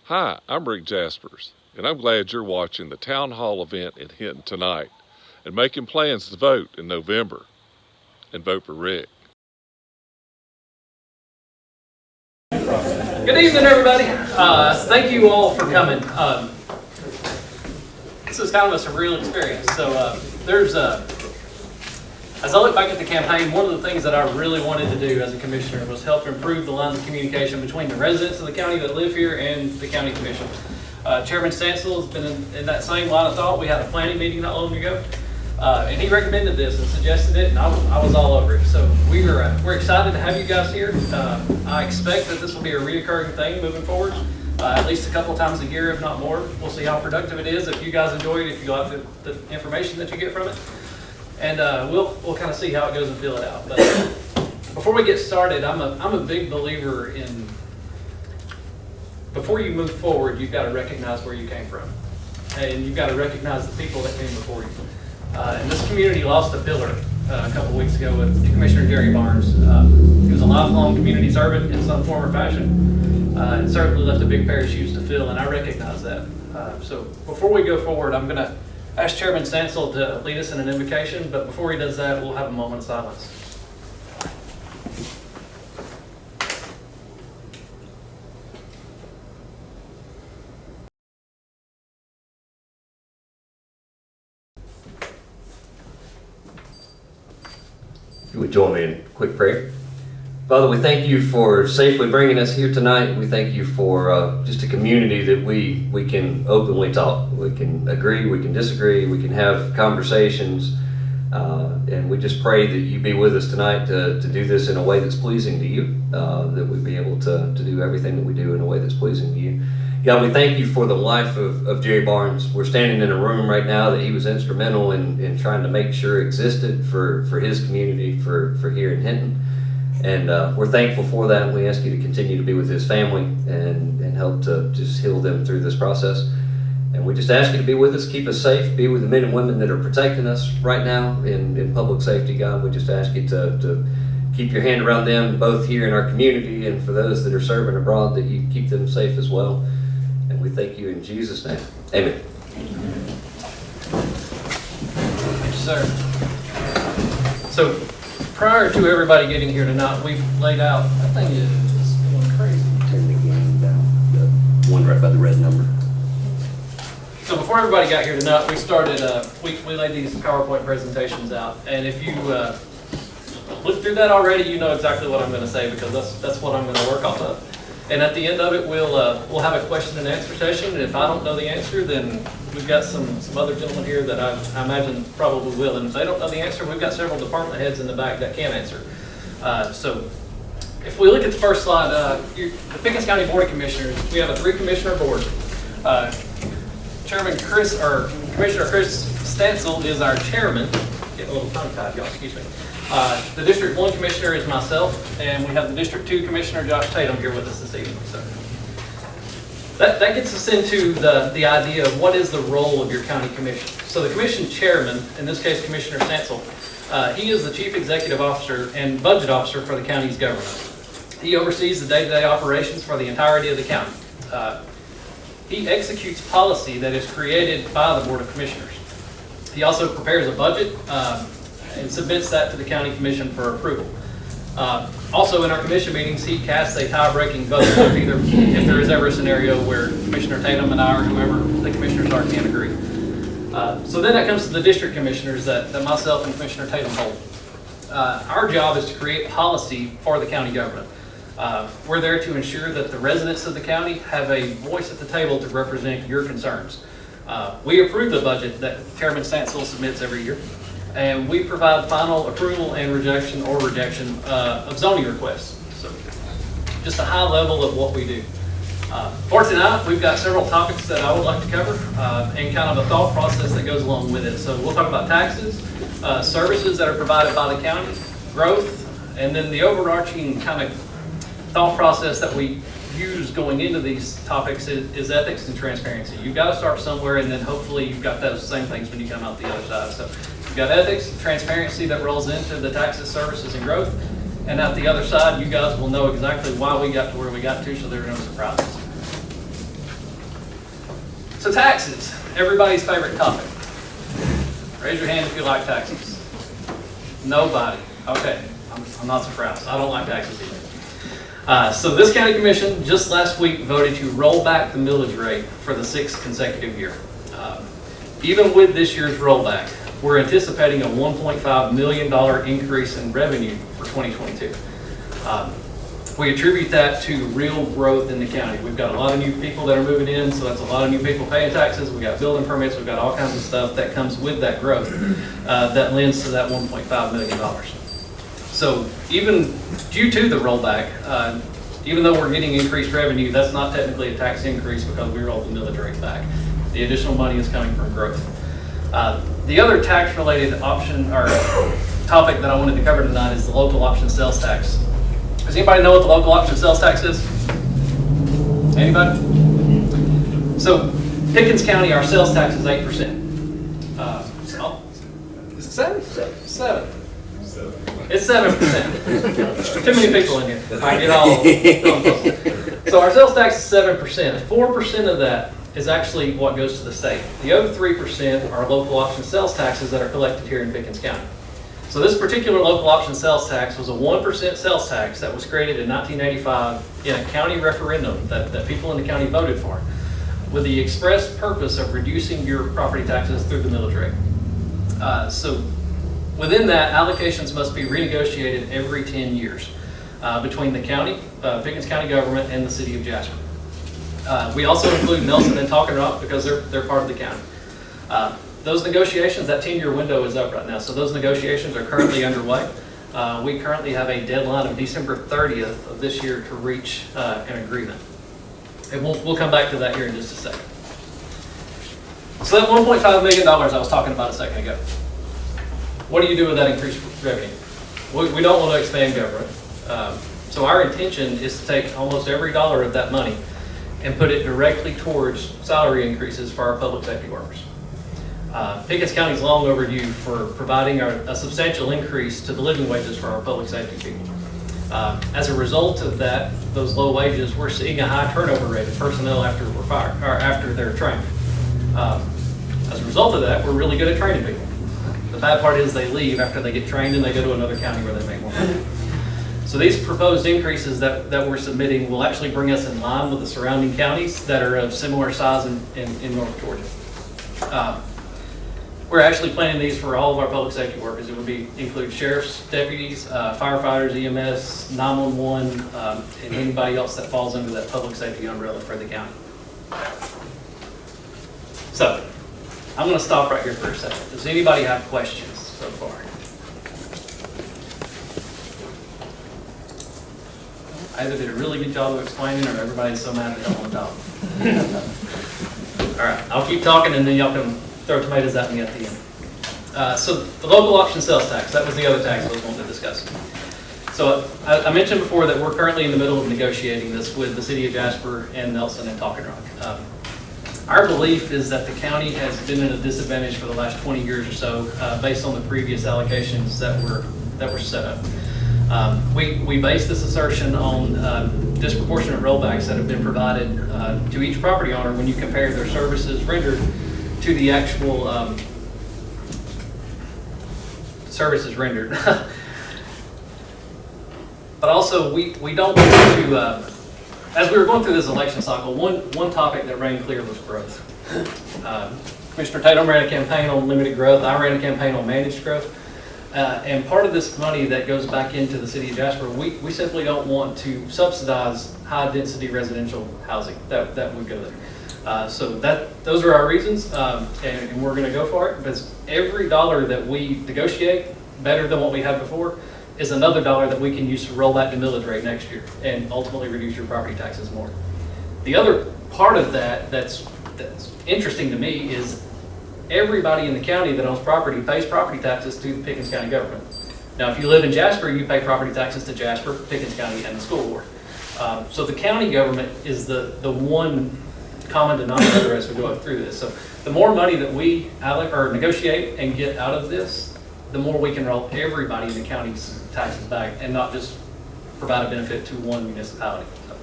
Hi, I'm Rick Jasperse, and I'm glad you're watching the Town Hall event in Hinton tonight and making plans to vote in November and vote for Rick. Good evening, everybody. Thank you all for coming. This is kind of a surreal experience. So as I look back at the campaign, one of the things that I really wanted to do as a commissioner was help improve the lines of communication between the residents of the county that live here and the county commission. Chairman Stancil has been in that same line of thought. We had a planning meeting not long ago, and he recommended this and suggested it, and I was all over it. So we're excited to have you guys here. I expect that this will be a reoccurring thing moving forward, at least a couple of times a year, if not more. We'll see how productive it is. If you guys enjoy it, if you like the information that you get from it. And we'll kind of see how it goes and feel it out. But before we get started, I'm a big believer in, before you move forward, you've got to recognize where you came from. And you've got to recognize the people that came before you. And this community lost a pillar a couple weeks ago with Commissioner Jerry Barnes. He was a lifelong community servant in some form or fashion. And certainly left a big pair of shoes to fill, and I recognize that. So before we go forward, I'm going to ask Chairman Stancil to lead us in an invocation, but before he does that, we'll have a moment of silence. If you would join me in a quick prayer. Father, we thank you for safely bringing us here tonight. We thank you for just a community that we can openly talk. We can agree, we can disagree, we can have conversations. And we just pray that you be with us tonight to do this in a way that's pleasing to you, that we be able to do everything that we do in a way that's pleasing to you. God, we thank you for the life of Jerry Barnes. We're standing in a room right now that he was instrumental in trying to make sure existed for his community, for here in Hinton. And we're thankful for that, and we ask you to continue to be with his family and help to just heal them through this process. And we just ask you to be with us, keep us safe, be with the men and women that are protecting us right now in public safety, God. We just ask you to keep your hand around them, both here in our community and for those that are serving abroad, that you keep them safe as well. And we thank you in Jesus' name. Amen. Thank you, sir. So prior to everybody getting here tonight, we've laid out, that thing is going crazy. Turn the game down, the one right by the red number. So before everybody got here tonight, we started, we laid these PowerPoint presentations out. And if you look through that already, you know exactly what I'm going to say, because that's what I'm going to work off of. And at the end of it, we'll have a question and answer session. And if I don't know the answer, then we've got some other gentlemen here that I imagine probably will. And if they don't know the answer, we've got several department heads in the back that can answer. So if we look at the first slide, the Pickens County Board of Commissioners, we have a 3-commissioner board. Chairman Kris, or Commissioner Kris Stancil is our chairman. Getting a little tongue-tied, y'all, excuse me. The District 1 Commissioner is myself, and we have the District 2 Commissioner, Josh Tatum, here with us this evening. So that gets us into the idea of what is the role of your county commission. So the commission chairman, in this case Commissioner Stancil, he is the Chief Executive Officer and Budget Officer for the county's government. He oversees the day-to-day operations for the entirety of the county. He executes policy that is created by the Board of Commissioners. He also prepares a budget and submits that to the county commission for approval. Also in our commission meetings, he casts a tie-breaking vote if there is ever a scenario where Commissioner Tatum and I or whoever the commissioners are can't agree. So then that comes to the district commissioners that myself and Commissioner Tatum hold. Our job is to create policy for the county government. We're there to ensure that the residents of the county have a voice at the table to represent your concerns. We approve the budget that Chairman Stancil submits every year, and we provide final approval and rejection of zoning requests. So just a high level of what we do. For tonight, we've got several topics that I would like to cover and kind of a thought process that goes along with it. So we'll talk about taxes, services that are provided by the county, growth, and then the overarching kind of thought process that we use going into these topics is ethics and transparency. You've got to start somewhere, and then hopefully you've got those same things when you come out the other side. So you've got ethics and transparency that rolls into the taxes, services, and growth. And at the other side, you guys will know exactly why we got to where we got to, so there are no surprises. So taxes, everybody's favorite topic. Raise your hand if you like taxes. Nobody. Okay, I'm not surprised. I don't like taxes either. So this county commission just last week voted to roll back the millage rate for the 6th consecutive year. Even with this year's rollback, we're anticipating a $1.5 million increase in revenue for 2022. We attribute that to real growth in the county. We've got a lot of new people that are moving in, so that's a lot of new people paying taxes. We've got building permits, we've got all kinds of stuff that comes with that growth that lends to that $1.5 million. So even due to the rollback, even though we're getting increased revenue, that's not technically a tax increase because we rolled the millage rate back. The additional money is coming from growth. The other tax-related option or topic that I wanted to cover tonight is the local option sales tax. Does anybody know what the local option sales tax is? Anybody? So Pickens County, our sales tax is 8%. Is it 7? 7. It's 7%. Too many people in here. I get all. So our sales tax is 7%. 4% of that is actually what goes to the state. The other 3% are local option sales taxes that are collected here in Pickens County. So this particular local option sales tax was a 1% sales tax that was created in 1985 in a county referendum that people in the county voted for, with the express purpose of reducing your property taxes through the millage rate. So within that, allocations must be renegotiated every 10 years between the county, Pickens County government, and the city of Jasper. We also include Nelson and Talking Rock because they're part of the county. Those negotiations, that 10-year window is up right now, so those negotiations are currently underway. We currently have a deadline of December 30th of this year to reach an agreement. And we'll come back to that here in just a second. So that $1.5 million I was talking about a second ago, what do you do with that increased revenue? We don't want to expand government. So our intention is to take almost every dollar of that money and put it directly towards salary increases for our public safety workers. Pickens County is long overdue for providing a substantial increase to the living wages for our public safety people. As a result of that, those low wages, we're seeing a high turnover rate of personnel after we're fired or after they're trained. As a result of that, we're really good at training people. The bad part is they leave after they get trained and they go to another county where they make more money. So these proposed increases that we're submitting will actually bring us in line with the surrounding counties that are of similar size in North Georgia. We're actually planning these for all of our public safety workers. It would include sheriffs, deputies, firefighters, EMS, 911, and anybody else that falls under that public safety umbrella for the county. So I'm going to stop right here for a second. Does anybody have questions so far? I either did a really good job of explaining or everybody's so mad they don't want to talk. All right, I'll keep talking and then y'all can throw tomatoes at me at the end. So the local option sales tax, that was the other tax I was wanting to discuss. So I mentioned before that we're currently in the middle of negotiating this with the city of Jasper and Nelson and Talking Rock. Our belief is that the county has been at a disadvantage for the last 20 years or so based on the previous allocations that were set up. We base this assertion on disproportionate rollbacks that have been provided to each property owner when you compare their services rendered to the actual services rendered. But also, we don't want to, as we were going through this election cycle, one topic that rang clear was growth. Commissioner Tatum ran a campaign on limited growth. I ran a campaign on managed growth. And part of this money that goes back into the city of Jasper, we simply don't want to subsidize high-density residential housing that would go there. So those are our reasons, and we're going to go for it because every dollar that we negotiate better than what we had before is another dollar that we can use to roll back the millage rate next year and ultimately reduce your property taxes more. The other part of that that's interesting to me is everybody in the county that owns property pays property taxes to the Pickens County government. Now, if you live in Jasper, you pay property taxes to Jasper, Pickens County, and the school board. So the county government is the one common denominator as we go through this. So the more money that we negotiate and get out of this, the more we can roll everybody in the county's taxes back and not just provide a benefit to one municipality. So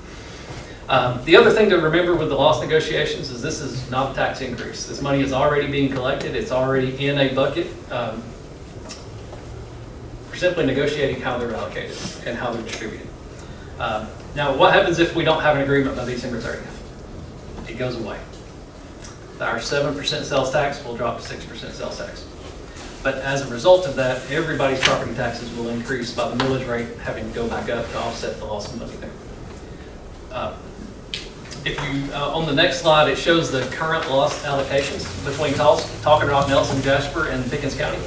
The other thing to remember with the loss negotiations is this is not a tax increase. This money is already being collected. It's already in a bucket. We're simply negotiating how they're allocated and how they're distributed. Now, what happens if we don't have an agreement by December 30th? It goes away. Our 7% sales tax will drop to 6% sales tax. But as a result of that, everybody's property taxes will increase by the millage rate having to go back up to offset the loss of money there. If you, on the next slide, it shows the current loss allocations between Talking Rock, Nelson, Jasper, and Pickens County.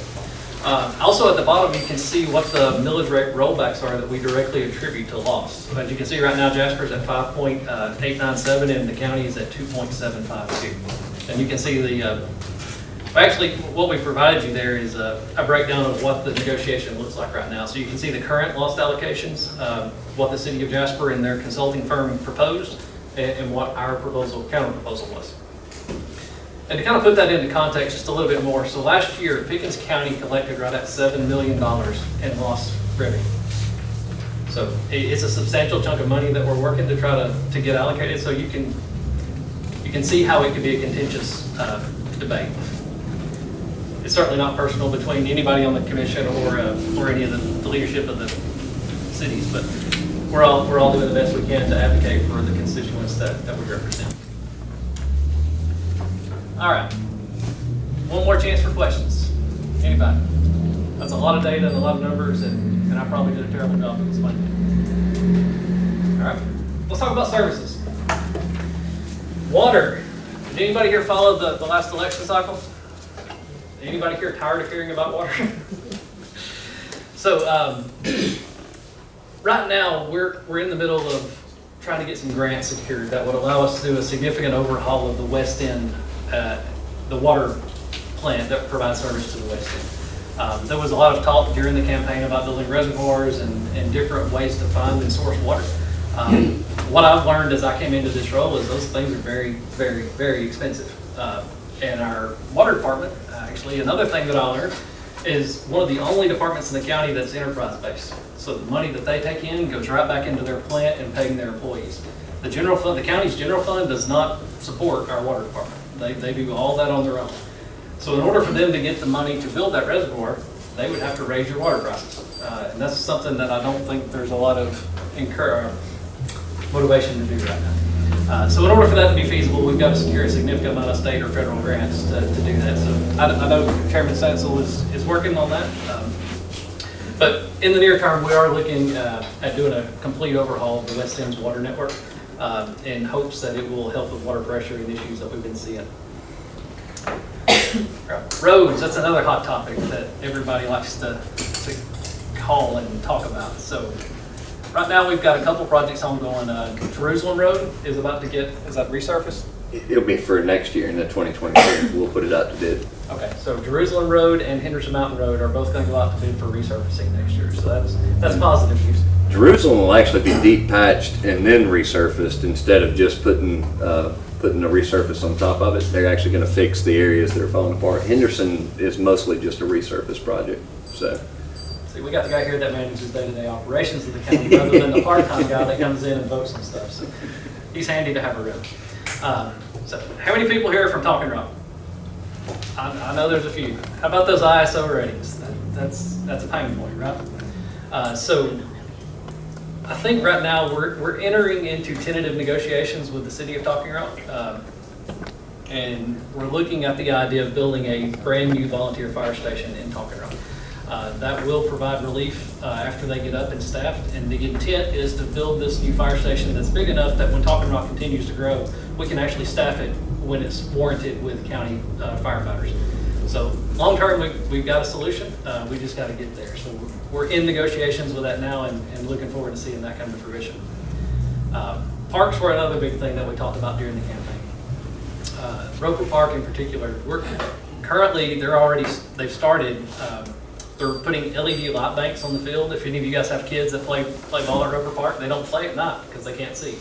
Also at the bottom, you can see what the millage rate rollbacks are that we directly attribute to loss. So as you can see right now, Jasper is at 5.897 and the county is at 2.752. And you can see the, actually what we provided you there is a breakdown of what the negotiation looks like right now. So you can see the current lost allocations, what the city of Jasper and their consulting firm proposed, and what our proposal, counter proposal was. And to kind of put that into context just a little bit more, so last year, Pickens County collected right at $7 million in lost revenue. So it's a substantial chunk of money that we're working to try to get allocated, so you can see how it could be a contentious debate. It's certainly not personal between anybody on the commission or any of the leadership of the cities, but we're all doing the best we can to advocate for the constituents that we represent. All right, one more chance for questions. Anybody? That's a lot of data and a lot of numbers, and I probably did a terrible job of explaining it. All right, let's talk about services. Water. Did anybody here follow the last election cycle? Anybody here tired of hearing about water? So right now we're in the middle of trying to get some grants secured that would allow us to do a significant overhaul of the West End, the water plant that provides service to the West End. There was a lot of talk during the campaign about building reservoirs and different ways to find and source water. What I've learned as I came into this role is those things are very, very, very expensive. And our water department, actually, another thing that I learned is one of the only departments in the county that's enterprise-based. So the money that they take in goes right back into their plant and paying their employees. The general fund, the county's general fund does not support our water department. They do all that on their own. So in order for them to get the money to build that reservoir, they would have to raise your water prices. And that's something that I don't think there's a lot of motivation to do right now. So in order for that to be feasible, we've got to secure a significant amount of state or federal grants to do that. So I know Chairman Stancil is working on that. But in the near term, we are looking at doing a complete overhaul of the West End's water network in hopes that it will help with water pressure and issues that we've been seeing. Roads, that's another hot topic that everybody likes to call and talk about. So right now we've got a couple projects ongoing. Jerusalem Road is about to get, is that resurfaced? It'll be for next year in the 2023. We'll put it out to bid. Okay, so Jerusalem Road and Henderson Mountain Road are both going to go out to bid for resurfacing next year. So that's positive news. Jerusalem will actually be deep patched and then resurfaced instead of just putting a resurface on top of it. They're actually going to fix the areas that are falling apart. Henderson is mostly just a resurface project. So. See, we got the guy here that manages day-to-day operations of the county rather than the part-time guy that comes in and votes and stuff. So he's handy to have around. So how many people here are from Talking Rock? I know there's a few. How about those ISO ratings? That's a pain point, right? So I think right now we're entering into tentative negotiations with the city of Talking Rock. And we're looking at the idea of building a brand new volunteer fire station in Talking Rock. That will provide relief after they get up and staffed. And the intent is to build this new fire station that's big enough that when Talking Rock continues to grow, we can actually staff it when it's warranted with county firefighters. So long term, we've got a solution. We just got to get there. So we're in negotiations with that now and looking forward to seeing that come to fruition. Parks were another big thing that we talked about during the campaign. Roper Park in particular, we're currently, they've started, they're putting LED light banks on the field. If any of you guys have kids that play ball at Roper Park, they don't play at night because they can't see.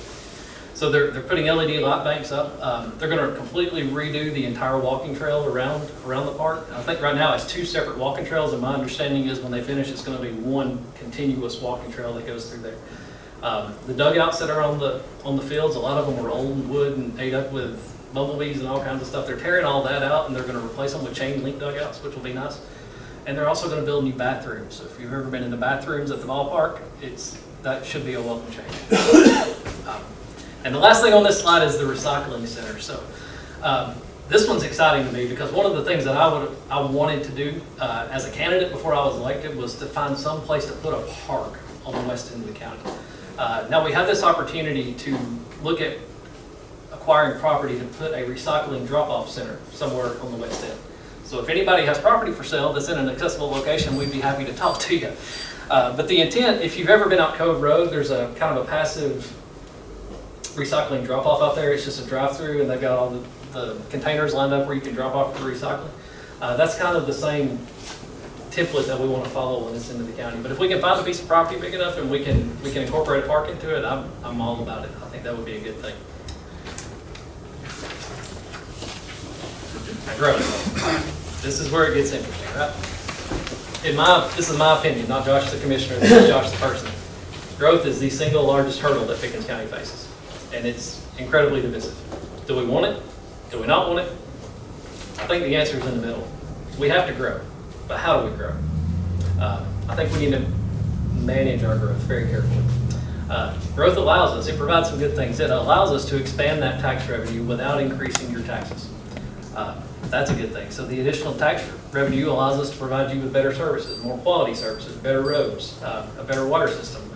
So they're putting LED light banks up. They're going to completely redo the entire walking trail around the park. I think right now it's 2 separate walking trails, and my understanding is when they finish, it's going to be one continuous walking trail that goes through there. The dugouts that are on the fields, a lot of them are old wood and ate up with bumblebees and all kinds of stuff. They're tearing all that out and they're going to replace them with chain link dugouts, which will be nice. And they're also going to build new bathrooms. So if you've ever been in the bathrooms at the ballpark, that should be a welcome change. And the last thing on this slide is the recycling center. So this one's exciting to me because one of the things that I wanted to do as a candidate before I was elected was to find some place to put a park on the west end of the county. Now we have this opportunity to look at acquiring property to put a recycling drop-off center somewhere on the west end. So if anybody has property for sale that's in an accessible location, we'd be happy to talk to you. But the intent, if you've ever been out Cove Road, there's a kind of a passive recycling drop-off out there. It's just a drive-through and they've got all the containers lined up where you can drop off for recycling. That's kind of the same template that we want to follow when it's into the county. But if we can find a piece of property big enough and we can incorporate a park into it, I'm all about it. I think that would be a good thing. Growth. This is where it gets interesting, right? This is my opinion, not Josh the commissioner, this is Josh the person. Growth is the single largest hurdle that Pickens County faces, and it's incredibly divisive. Do we want it? Do we not want it? I think the answer is in the middle. We have to grow, but how do we grow? I think we need to manage our growth very carefully. Growth allows us, it provides some good things. It allows us to expand that tax revenue without increasing your taxes. That's a good thing. So the additional tax revenue allows us to provide you with better services, more quality services, better roads, a better water system.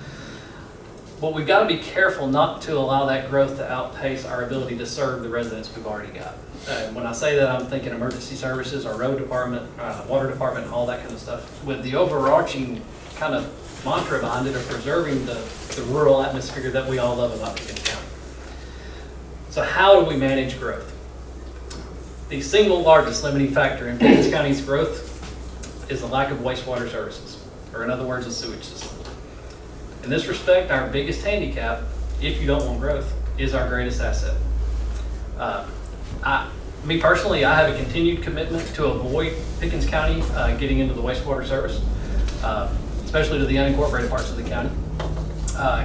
But we've got to be careful not to allow that growth to outpace our ability to serve the residents we've already got. When I say that, I'm thinking emergency services, our road department, water department, all that kind of stuff, with the overarching kind of mantra behind it of preserving the rural atmosphere that we all love about Pickens County. So how do we manage growth? The single largest limiting factor in Pickens County's growth is the lack of wastewater services, or in other words, a sewage system. In this respect, our biggest handicap, if you don't want growth, is our greatest asset. Me personally, I have a continued commitment to avoid Pickens County getting into the wastewater service, especially to the unincorporated parts of the county.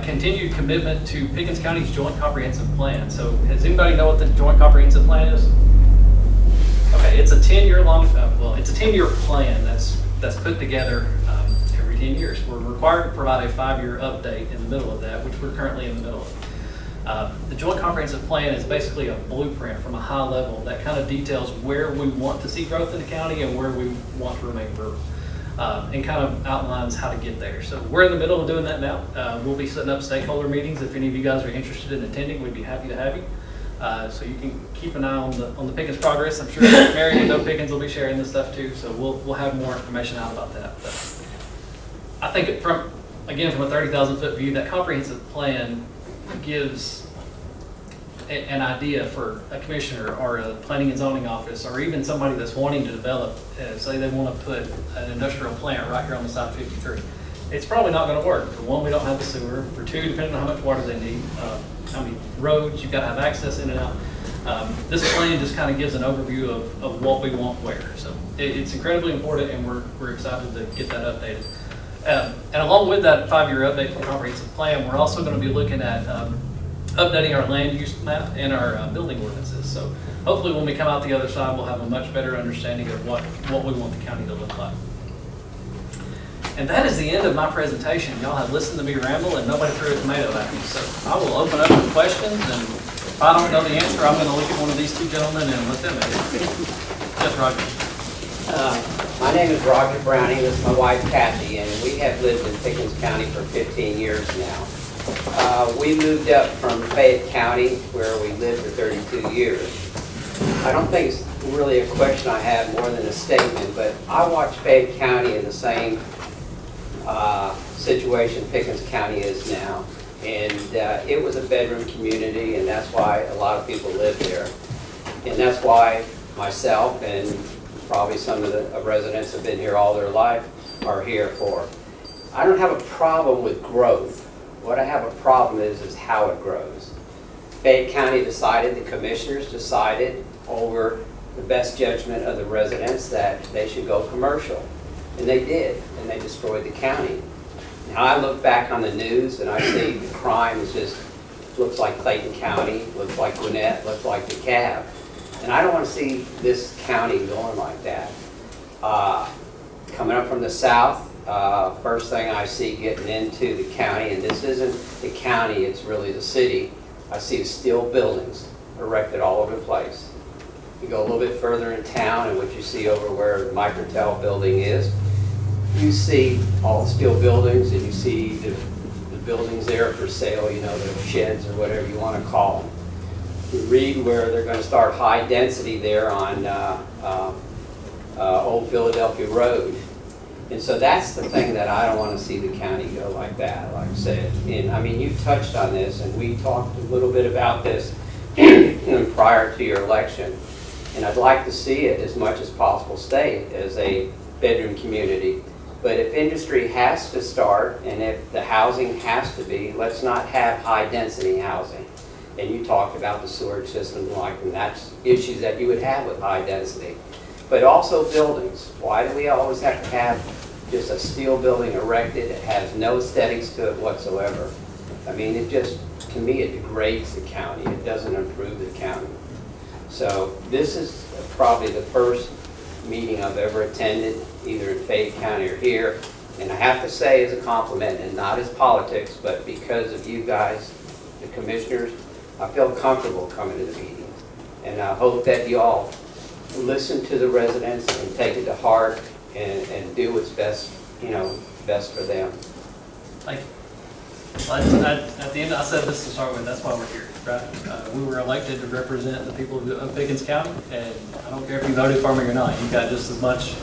Continued commitment to Pickens County's Joint Comprehensive Plan. So does anybody know what the Joint Comprehensive Plan is? Okay, it's a 10-year long, it's a 10-year plan that's put together every 10 years. We're required to provide a 5-year update in the middle of that, which we're currently in the middle of. The Joint Comprehensive Plan is basically a blueprint from a high level that kind of details where we want to see growth in the county and where we want to remain rural, and kind of outlines how to get there. So we're in the middle of doing that now. We'll be setting up stakeholder meetings. If any of you guys are interested in attending, we'd be happy to have you. So you can keep an eye on the Pickens progress. I'm sure Mary and Doe Pickens will be sharing this stuff too, so we'll have more information out about that. But I think from a 30,000-foot view, that comprehensive plan gives an idea for a commissioner or a planning and zoning office, or even somebody that's wanting to develop, say they want to put an industrial plant right here on the side of 53. It's probably not going to work. For one, we don't have the sewer. For two, depending on how much water they need, roads, you've got to have access in and out. This plan just kind of gives an overview of what we want where. So it's incredibly important, and we're excited to get that updated. And along with that 5-year update to the comprehensive plan, we're also going to be looking at updating our land use map and our building ordinances. So hopefully when we come out the other side, we'll have a much better understanding of what we want the county to look like. And that is the end of my presentation. Y'all have listened to me ramble and nobody threw a tomato at me. So I will open up for questions, and if I don't know the answer, I'm going to look at one of these two gentlemen and let them answer. Yes, Roger. My name is Roger Browning. This is my wife, Kathy, and we have lived in Pickens County for 15 years now. We moved up from Fayette County, where we lived for 32 years. I don't think it's really a question I have, more than a statement, but I watch Fayette County in the same situation Pickens County is now. And it was a bedroom community, and that's why a lot of people live there. And that's why myself and probably some of the residents have been here all their life are here for. I don't have a problem with growth. What I have a problem is how it grows. Fayette County decided, the commissioners decided over the best judgment of the residents that they should go commercial. And they did, and they destroyed the county. Now I look back on the news and I see the crime is just, looks like Clayton County, looks like Gwinnett, looks like DeKalb. And I don't want to see this county going like that. Coming up from the south, first thing I see getting into the county, and this isn't the county, it's really the city, I see steel buildings erected all over the place. You go a little bit further in town, and what you see over where the Microtel building is, you see all the steel buildings, and you see the buildings there for sale, you know, the sheds or whatever you want to call them. You read where they're going to start high density there on Old Philadelphia Road. And so that's the thing that I don't want to see the county go like that, like I said. And I mean, you touched on this, and we talked a little bit about this prior to your election. And I'd like to see it as much as possible stay as a bedroom community. But if industry has to start, and if the housing has to be, let's not have high density housing. And you talked about the sewerage system, and that's issues that you would have with high density. But also buildings. Why do we always have to have just a steel building erected? It has no aesthetics to it whatsoever. I mean, it just, to me, it degrades the county. It doesn't improve the county. So this is probably the first meeting I've ever attended, either in Fayette County or here. And I have to say as a compliment, and not as politics, but because of you guys, the commissioners, I feel comfortable coming to the meeting. And I hope that you all listen to the residents and take it to heart and do what's best, you know, best for them. Thank you. Well, at the end, I said this to start with, that's why we're here, right? We were elected to represent the people of Pickens County, and I don't care if you voted for me or not, you got just as much,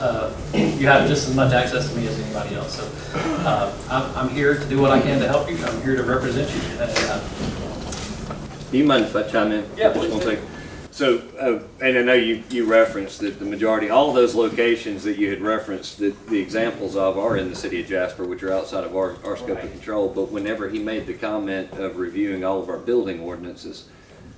you have just as much access to me as anybody else. So I'm here to do what I can to help you. I'm here to represent you. Do you mind if I chime in? Yeah, just please. one second. So, and I know you referenced that the majority, all of those locations that you had referenced, that the examples of are in the city of Jasper, which are outside of our scope of control. But whenever he made the comment of reviewing all of our building ordinances,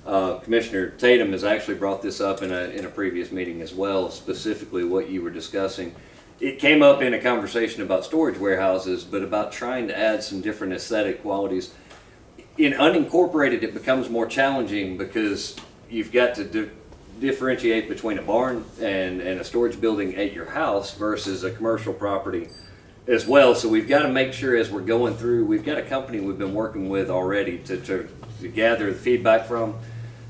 Commissioner Tatum has actually brought this up in a previous meeting as well, specifically what you were discussing. It came up in a conversation about storage warehouses, but about trying to add some different aesthetic qualities. In unincorporated, it becomes more challenging because you've got to differentiate between a barn and a storage building at your house versus a commercial property as well. So we've got to make sure as we're going through, we've got a company we've been working with already to gather the feedback from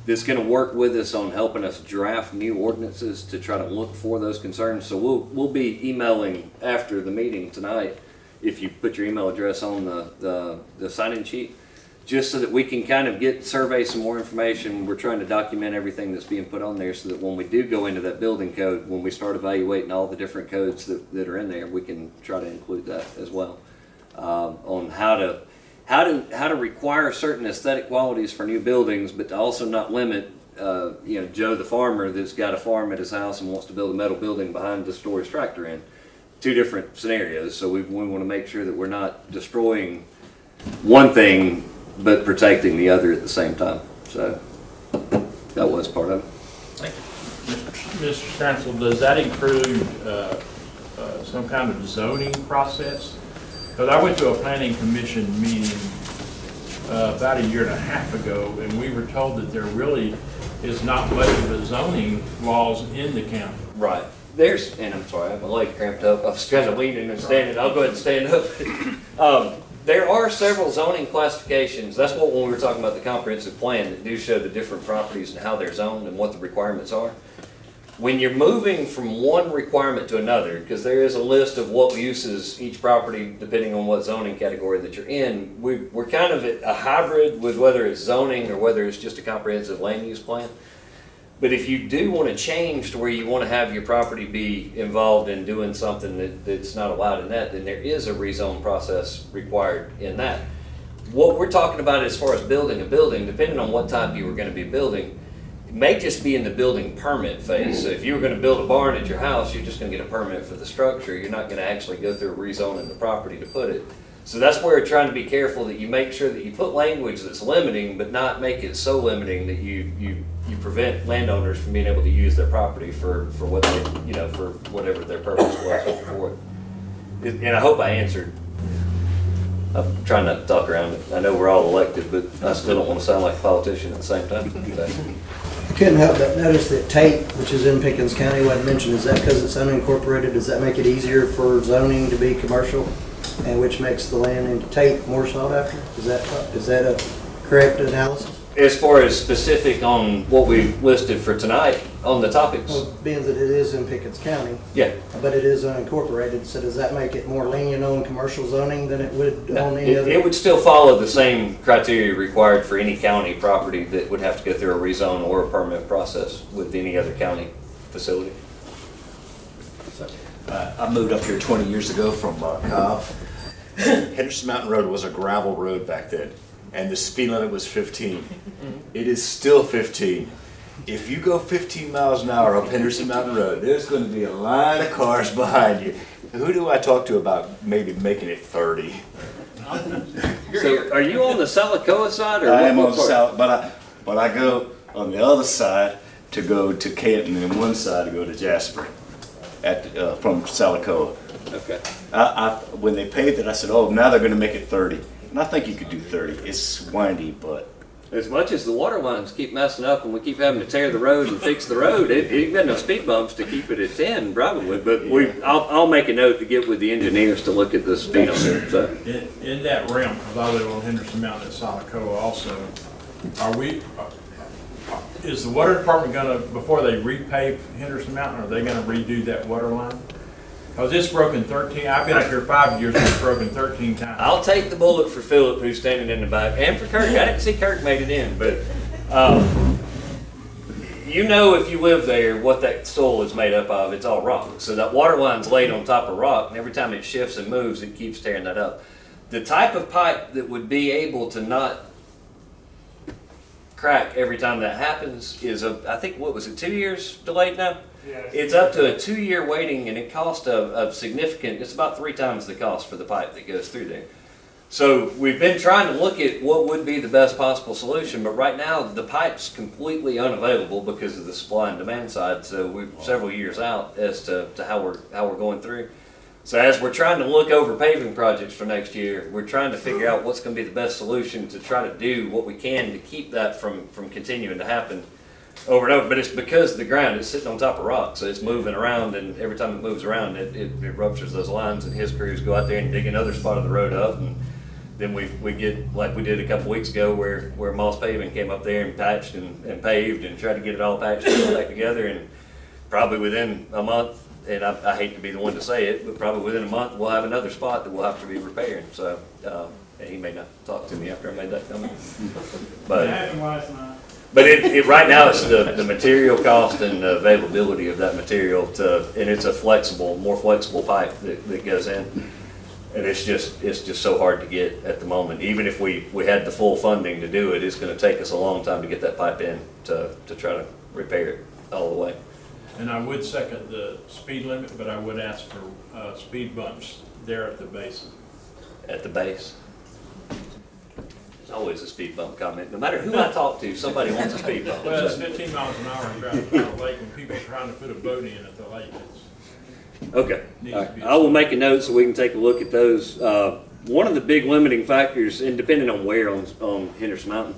that's going to work with us on helping us draft new ordinances to try to look for those concerns. So we'll be emailing after the meeting tonight, if you put your email address on the sign-in sheet, just so that we can kind of survey some more information. We're trying to document everything that's being put on there so that when we do go into that building code, when we start evaluating all the different codes that are in there, we can try to include that as well, on how to require certain aesthetic qualities for new buildings, but to also not limit, Joe the farmer that's got a farm at his house and wants to build a metal building behind the storage tractor in. Two different scenarios. So we want to make sure that we're not destroying one thing but protecting the other at the same time. So that was part of it. Thank you. Mr. Stancil, does that include some kind of zoning process? Because I went to a planning commission meeting about a year and a half ago, and we were told that there really is not much of a zoning laws in the county. Right. And I'm sorry, I have my leg cramped up. I was kind of leaning and standing. I'll go ahead and stand up. There are several zoning classifications. That's what when we were talking about the comprehensive plan, that do show the different properties and how they're zoned and what the requirements are. When you're moving from one requirement to another, because there is a list of what uses each property depending on what zoning category that you're in, we're kind of a hybrid with whether it's zoning or whether it's just a comprehensive land use plan. But if you do want to change to where you want to have your property be involved in doing something that's not allowed in that, then there is a rezone process required in that. What we're talking about as far as building a building, depending on what type you were going to be building, it may just be in the building permit phase. So if you were going to build a barn at your house, you're just going to get a permit for the structure. You're not going to actually go through rezoning the property to put it. So that's where we're trying to be careful that you make sure that you put language that's limiting, but not make it so limiting that you prevent landowners from being able to use their property for what they, for whatever their purpose was for it. And I hope I answered I'm trying not to talk around it. I know we're all elected, but I still don't want to sound like a politician at the same time. I couldn't help but notice that Tate, which is in Pickens County, wasn't mentioned. Is that because it's unincorporated? Does that make it easier for zoning to be commercial, and which makes the land in Tate more sought after? Is that a correct analysis? As far as specific on what we've listed for tonight on the topics, Well, being that it is in Pickens County, yeah. but it is unincorporated, so does that make it more lenient on commercial zoning than it would on any other? It would still follow the same criteria required for any county property that would have to go through a rezone or a permit process with any other county facility. I moved up here 20 years ago from Cobb. Henderson Mountain Road was a gravel road back then, and the speed limit was 15. It is still 15. If you go 15 miles an hour up Henderson Mountain Road, there's going to be a line of cars behind you. Who do I talk to about maybe making it 30? So are you on the Salacoa side? Or I am what on the part? south, but I go on the other side to go to Canton, and one side to go to Jasper from Salacoa. Okay. When they paved it, I said, oh, now they're going to make it 30. And I think you could do 30. It's windy, but... As much as the water lines keep messing up and we keep having to tear the road and fix the road, it ain't got no speed bumps to keep it at 10 probably. But I'll make a note to get with the engineers to look at the speed on it. So. In that realm, because I live on Henderson Mountain at Salacoa also, is the water department gonna, before they repave Henderson Mountain, are they gonna redo that water line? Because it's broken 13, I've been up here 5 years and it's broken 13 times. I'll take the bullet for Philip, who's standing in the back, and for Kirk. I didn't see Kirk made it in, but you know, if you live there, what that soil is made up of. It's all rock. So that water line's laid on top of rock, and every time it shifts and moves, it keeps tearing that up. The type of pipe that would be able to not crack every time that happens is I think, what was it, 2 years delayed now? Yeah, it's up to a 2-year waiting, and it costs a significant, it's about 3 times the cost for the pipe that goes through there. So we've been trying to look at what would be the best possible solution, but right now the pipe's completely unavailable because of the supply and demand side. So we're several years out as to how we're going through. So as we're trying to look over paving projects for next year, we're trying to figure out what's going to be the best solution to try to do what we can to keep that from continuing to happen over and over. But it's because the ground is sitting on top of rock, so it's moving around, and every time it moves around, it ruptures those lines, and his crews go out there and dig another spot of the road up, and then we get, like we did a couple weeks ago, where Moss Paving came up there and patched and paved and tried to get it all patched and all back together, and probably within a month, and I hate to be the one to say it, but probably within a month we'll have another spot that we'll have to be repairing. So, and he may not talk to me after I made that comment, but. But it right now it's the material cost and the availability of that material and it's a more flexible pipe that goes in, and it's just so hard to get at the moment. Even if we had the full funding to do it, it's going to take us a long time to get that pipe in to try to repair it all the way. And I would second the speed limit, but I would ask for speed bumps there at the base. At the base. Always a speed bump comment. No matter who I talk to, somebody wants a speed bump. Well, it's 15 miles an hour in Gravel Lake when people are trying to put a boat in at the lake. Okay. I will make a note so we can take a look at those. One of the big limiting factors, and depending on where on Henderson Mountain,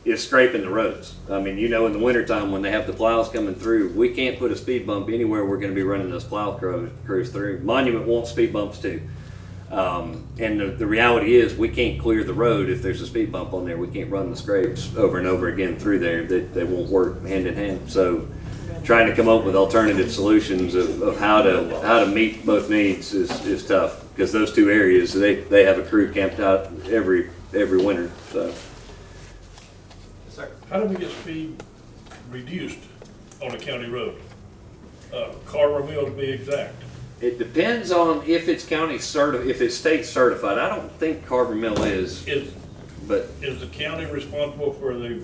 is scraping the roads. I mean, you know, in the wintertime when they have the plows coming through, we can't put a speed bump anywhere we're going to be running those plow crews through. Monument wants speed bumps too. And the reality is we can't clear the road if there's a speed bump on there. We can't run the scrapes over and over again through there. They won't work hand in hand. So trying to come up with alternative solutions of how to meet both needs is tough, because those two areas, they have a crew camped out every winter. So how do we get speed reduced on a county road? Carver Mill to be exact. it depends on if it's if it's state certified. I don't think Carver Mill is. But is the county responsible for the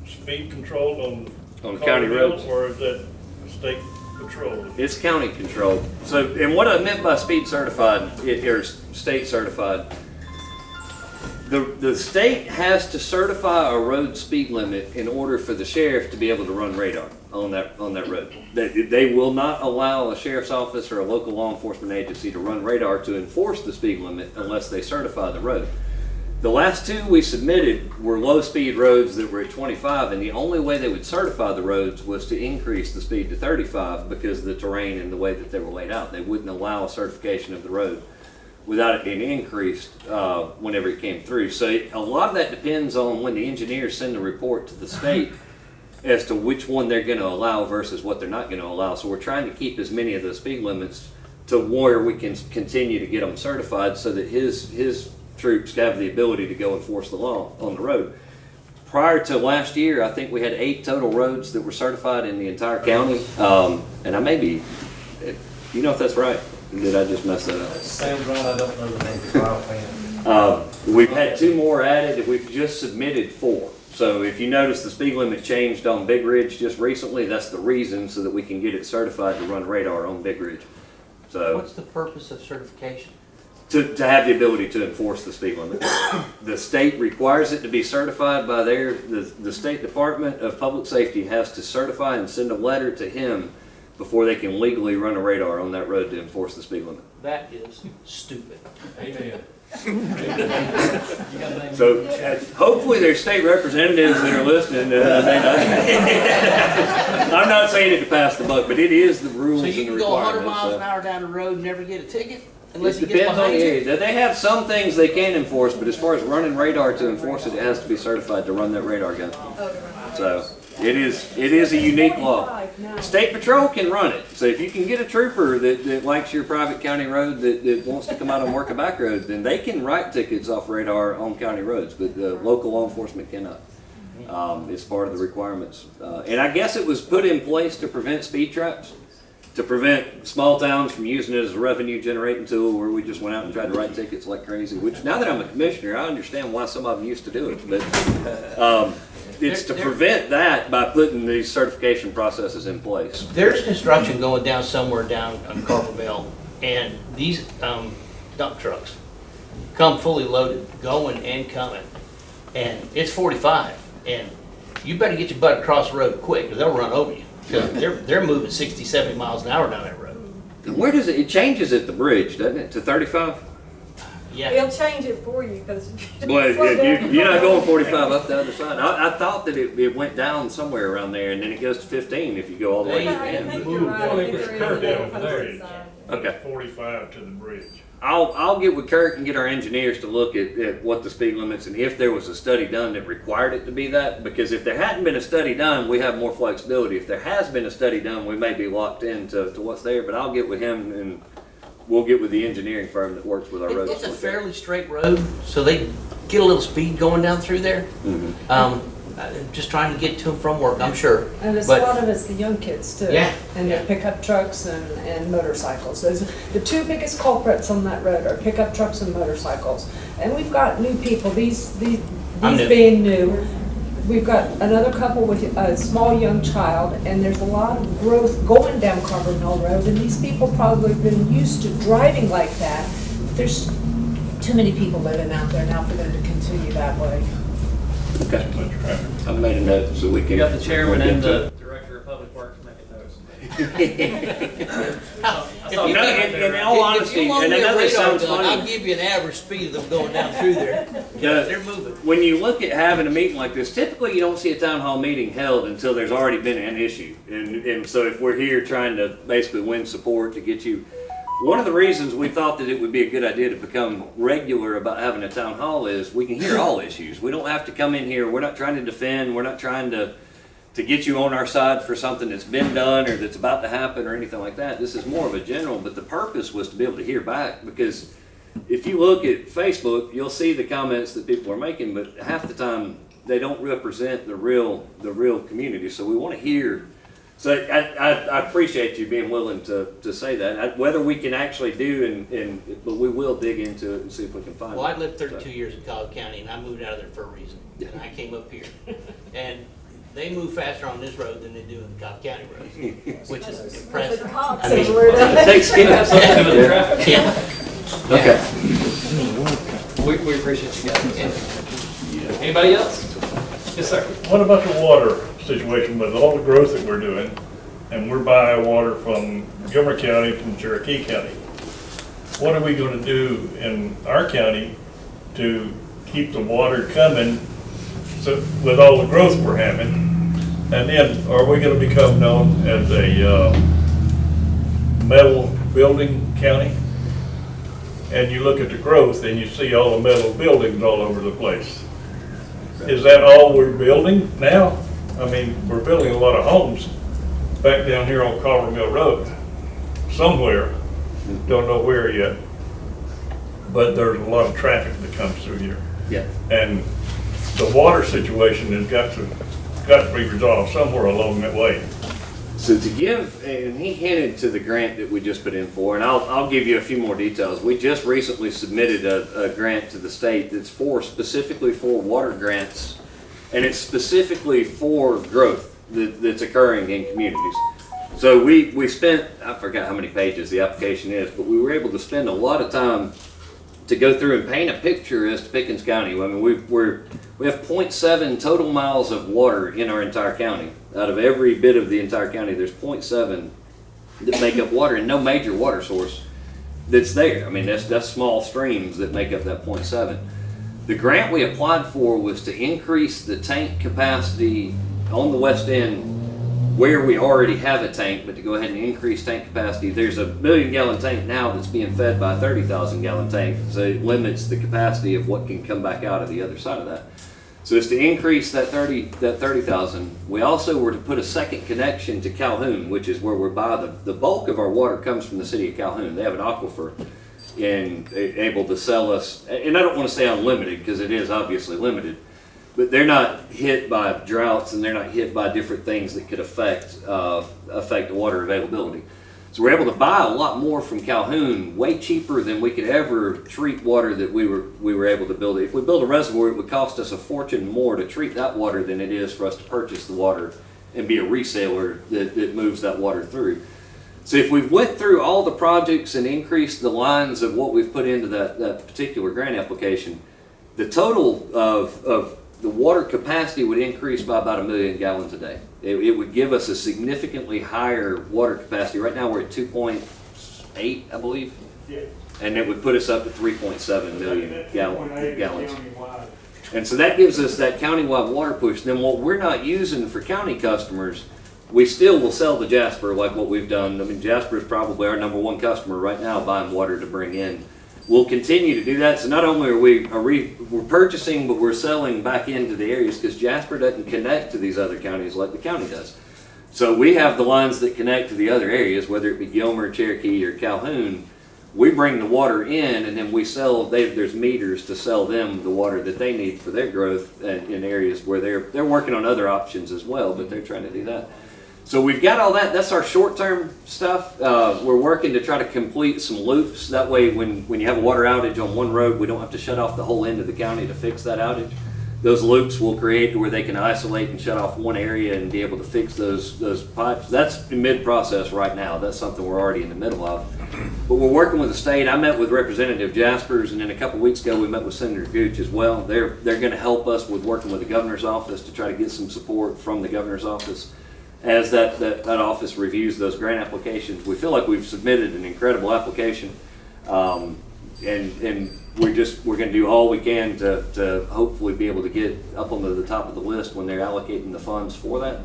speed control on county roads, or is that state control? It's county controlled. So, and what I meant by speed certified or state certified, The state has to certify a road speed limit in order for the sheriff to be able to run radar on that road. They will not allow a sheriff's office or a local law enforcement agency to run radar to enforce the speed limit unless they certify the road. The last two we submitted were low-speed roads that were at 25, and the only way they would certify the roads was to increase the speed to 35 because of the terrain and the way that they were laid out. They wouldn't allow a certification of the road without it being increased whenever it came through. So a lot of that depends on when the engineers send a report to the state as to which one they're going to allow versus what they're not going to allow. So we're trying to keep as many of the speed limits to where we can continue to get them certified so that his troops have the ability to go enforce the law on the road. Prior to last year, I think we had 8 total roads that were certified in the entire county. And I may be, you know if that's right? Did I just mess that up? Sounds right, I don't know the name of the offhand. We've had 2 more added, and we've just submitted 4. So if you notice the speed limit changed on Big Ridge just recently, that's the reason, so that we can get it certified to run radar on Big Ridge. So what's the purpose of certification? To have the ability to enforce the speed limit. The state requires it to be certified by the State Department of Public Safety has to certify and send a letter to him before they can legally run a radar on that road to enforce the speed limit. That is stupid. Amen. So hopefully there's state representatives that are listening. I'm not saying it to pass the buck, but it is the rules So and the you can go 100 requirements. miles an hour down the road and never get a ticket? Unless It he gets depends on behind the you? area. They have some things they can enforce, but as far as running radar to enforce it, it has to be certified to run that radar gun. So it is a unique law. State Patrol can run it. So if you can get a trooper that likes your private county road that wants to come out and work a back road, then they can write tickets off radar on county roads, but the local law enforcement cannot. It's part of the requirements. And I guess it was put in place to prevent speed traps, to prevent small towns from using it as a revenue generating tool where we just went out and tried to write tickets like crazy, which now that I'm a commissioner, I understand why some of them used to do it. But it's to prevent that by putting these certification processes in place. There's construction going down somewhere down on Carver Mill, and these dump trucks come fully loaded, going and coming, and it's 45, and you better get your butt across the road quick, or they'll run over you. They're moving 60, 70 miles an hour down that road. Where does it changes at the bridge, doesn't it, to 35? Yeah. He'll change it for you because Well, you're not going 45 up the other side. I thought that it went down somewhere around there, and then it goes to 15 if you go all the way to the I end. think you're right. I think There's there a curve is a down there. opposite side. Okay. 45 to the bridge. I'll get with Kirk and get our engineers to look at what the speed limits and if there was a study done that required it to be that. Because if there hadn't been a study done, we have more flexibility. If there has been a study done, we may be locked into what's there. But I'll get with him and we'll get with the engineering firm that works with our roads. It's a fairly straight road, so they get a little speed going down through there. Just trying to get to and from work, I'm sure. And it's But- a lot of it's the young kids too. Yeah. And the pickup trucks and motorcycles. Those, the 2 biggest culprits on that road are pickup trucks and motorcycles. And we've got new people, these I'm new. being new. We've got another couple with a small young child, and there's a lot of growth going down Carver Mill Road, and these people probably have been used to driving like that. There's too many people living out there now for them to continue that way. Okay. I've made a note so we can. You got the chairman and the director of public works making notes. In all honesty, and I know this sounds funny. I'll give you an average speed of them going down through there. They're moving. When you look at having a meeting like this, typically you don't see a town hall meeting held until there's already been an issue. And so if we're here trying to basically win support to get you, one of the reasons we thought that it would be a good idea to become regular about having a town hall is we can hear all issues. We don't have to come in here. We're not trying to defend. We're not trying to get you on our side for something that's been done or that's about to happen or anything like that. This is more of a general, but the purpose was to be able to hear back, because if you look at Facebook, you'll see the comments that people are making, but half the time they don't represent the real community. So we want to hear. So I appreciate you being willing to say that. Whether we can actually do, but we will dig into it and see if we can find it. Well, I lived 32 years in Cobb County, and I moved out of there for a reason. And I came up here. And they move faster on this road than they do in the Cobb County roads, which is impressive. I mean, It takes skill. Have something to do with the traffic. yeah. Okay. We appreciate you guys. Anybody else? Yes, sir. What about the water situation with all the growth that we're doing? And we're buying water from Montgomery County, from Cherokee County. What are we going to do in our county to keep the water coming with all the growth we're having? And then are we going to become known as a metal building county? And you look at the growth and you see all the metal buildings all over the place. Is that all we're building now? I mean, we're building a lot of homes back down here on Carver Mill Road, somewhere, don't know where yet, but there's a lot of traffic that comes through here. Yeah. And the water situation has got to be resolved somewhere along that way. So to give, and he hinted to the grant that we just put in for, and I'll give you a few more details. We just recently submitted a grant to the state that's specifically for water grants, and it's specifically for growth that's occurring in communities. So we spent, I forgot how many pages the application is, but we were able to spend a lot of time to go through and paint a picture as to Pickens County. I mean, we have 0.7 total miles of water in our entire county. Out of every bit of the entire county, there's 0.7 that make up water, and no major water source that's there. I mean, that's small streams that make up that 0.7. The grant we applied for was to increase the tank capacity on the west end where we already have a tank, but to go ahead and increase tank capacity. There's a 1 million gallon tank now that's being fed by a 30,000 gallon tank, so it limits the capacity of what can come back out of the other side of that. So it's to increase that 30,000. We also were to put a second connection to Calhoun, which is where we're by the bulk of our water comes from the city of Calhoun. They have an aquifer and able to sell us, and I don't want to say unlimited because it is obviously limited, but they're not hit by droughts and they're not hit by different things that could affect water availability. So we're able to buy a lot more from Calhoun, way cheaper than we could ever treat water that we were able to build. If we build a reservoir, it would cost us a fortune more to treat that water than it is for us to purchase the water and be a reseller that moves that water through. So if we've went through all the projects and increased the lines of what we've put into that particular grant application, the total of the water capacity would increase by about 1 million gallons a day. It would give us a significantly higher water capacity. Right now we're at 2.8, I believe. Yeah. And it would put us up to 3.7 million gallons. And so that gives us that countywide water push. Then what we're not using for county customers, we still will sell to Jasper like what we've done. I mean, Jasper is probably our #1 customer right now buying water to bring in. We'll continue to do that. So not only are we're purchasing, but we're selling back into the areas because Jasper doesn't connect to these other counties like the county does. So we have the lines that connect to the other areas, whether it be Gilmer, Cherokee, or Calhoun. We bring the water in and then we sell, there's meters to sell them the water that they need for their growth in areas where they're working on other options as well, but they're trying to do that. So we've got all that. That's our short-term stuff. We're working to try to complete some loops. That way when you have a water outage on one road, we don't have to shut off the whole end of the county to fix that outage. Those loops will create where they can isolate and shut off one area and be able to fix those pipes. That's in mid-process right now. That's something we're already in the middle of. But we're working with the state. I met with Representative Jasperse, and then a couple weeks ago we met with Senator Gooch as well. They're going to help us with working with the governor's office to try to get some support from the governor's office as that office reviews those grant applications. We feel like we've submitted an incredible application, and we're going to do all we can to hopefully be able to get up onto the top of the list when they're allocating the funds for that.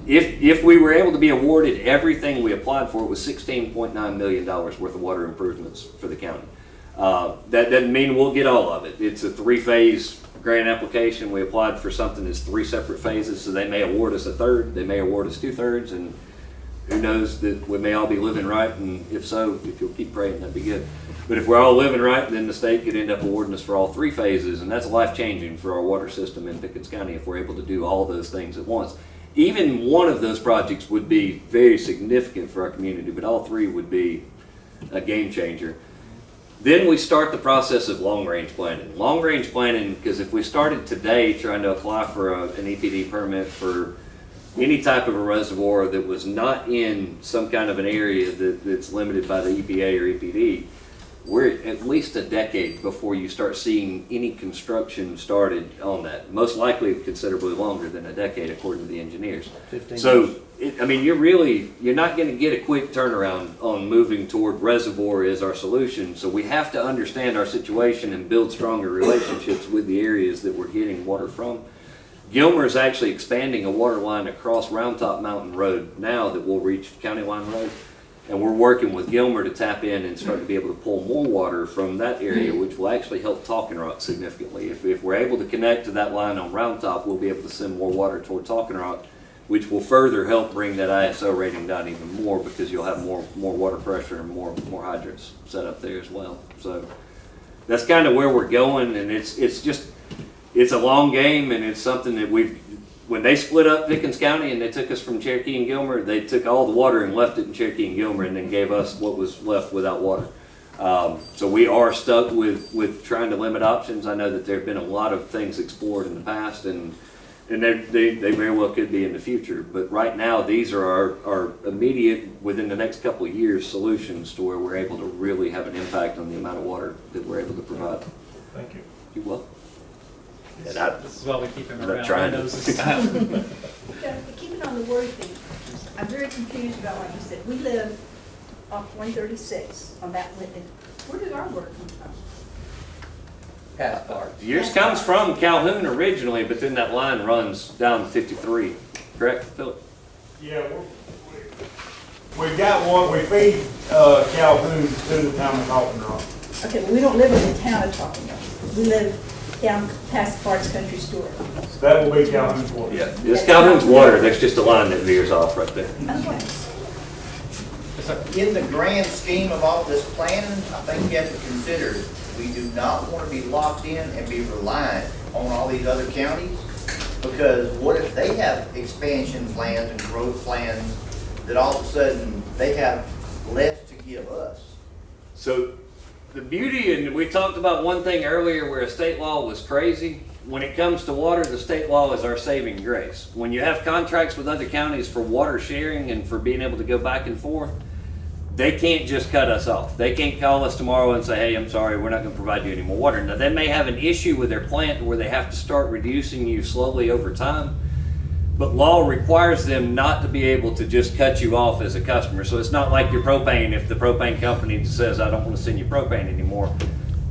If we were able to be awarded everything we applied for, it was $16.9 million worth of water improvements for the county. That doesn't mean we'll get all of it. It's a 3-phase grant application. We applied for something that's 3 separate phases, so they may award us a third, they may award us 2/3, and who knows, that we may all be living right, and if so, if you'll keep praying, that'd be good. But if we're all living right, then the state could end up awarding us for all 3 phases, and that's life-changing for our water system in Pickens County if we're able to do all those things at once. Even one of those projects would be very significant for our community, but all 3 would be a game changer. Then we start the process of long-range planning. Long-range planning, because if we started today trying to apply for an EPD permit for any type of a reservoir that was not in some kind of an area that's limited by the EPA or EPD, we're at least a decade before you start seeing any construction started on that. Most likely considerably longer than a decade, according to the engineers. 15 So, I mean, you're not going to get a quick turnaround on moving toward reservoir as our solution. So we have to understand our situation and build stronger relationships with the areas that we're getting water from. Gilmer is actually expanding a water line across Round Top Mountain Road now that will reach County Line Road. And we're working with Gilmer to tap in and start to be able to pull more water from that area, which will actually help Talking Rock significantly. If we're able to connect to that line on Round Top, we'll be able to send more water toward Talking Rock, which will further help bring that ISO rating down even more, because you'll have more water pressure and more hydrants set up there as well. So that's kind of where we're going, and it's a long game, and it's something that when they split up Pickens County and they took us from Cherokee and Gilmer, they took all the water and left it in Cherokee and Gilmer, and then gave us what was left without water. So we are stuck with trying to limit options. I know that there have been a lot of things explored in the past, and they very well could be in the future. But right now, these are our immediate, within the next couple of years, solutions to where we're able to really have an impact on the amount of water that we're able to provide. Thank you. You welcome. This is why we keep him I'm not around. trying He to- knows his style. Keeping on the word thing, I'm very confused about what you said. We live off 136 on that Whitney. Where did our word come from? Past parts. Yours comes from Calhoun originally, but then that line runs down to 53, correct, Philip? Yeah, we got one, we feed Calhoun to the town of Talking Rock. Okay, well, we don't live in the town of Talking Rock. We live down past Parts Country Store. So that will be Calhoun's water. Yeah, it's Calhoun's water, there's just a line that veers off right there. Okay. In the grand scheme of all this planning, I think you have to consider, we do not want to be locked in and be reliant on all these other counties. Because what if they have expansion plans and growth plans that all of a sudden they have less to give us? So the beauty, and we talked about one thing earlier where a state law was crazy. When it comes to water, the state law is our saving grace. When you have contracts with other counties for water sharing and for being able to go back and forth, they can't just cut us off. They can't call us tomorrow and say, hey, I'm sorry, we're not going to provide you any more water. Now, they may have an issue with their plant where they have to start reducing you slowly over time, but law requires them not to be able to just cut you off as a customer. So it's not like your propane, if the propane company says, I don't want to send you propane anymore.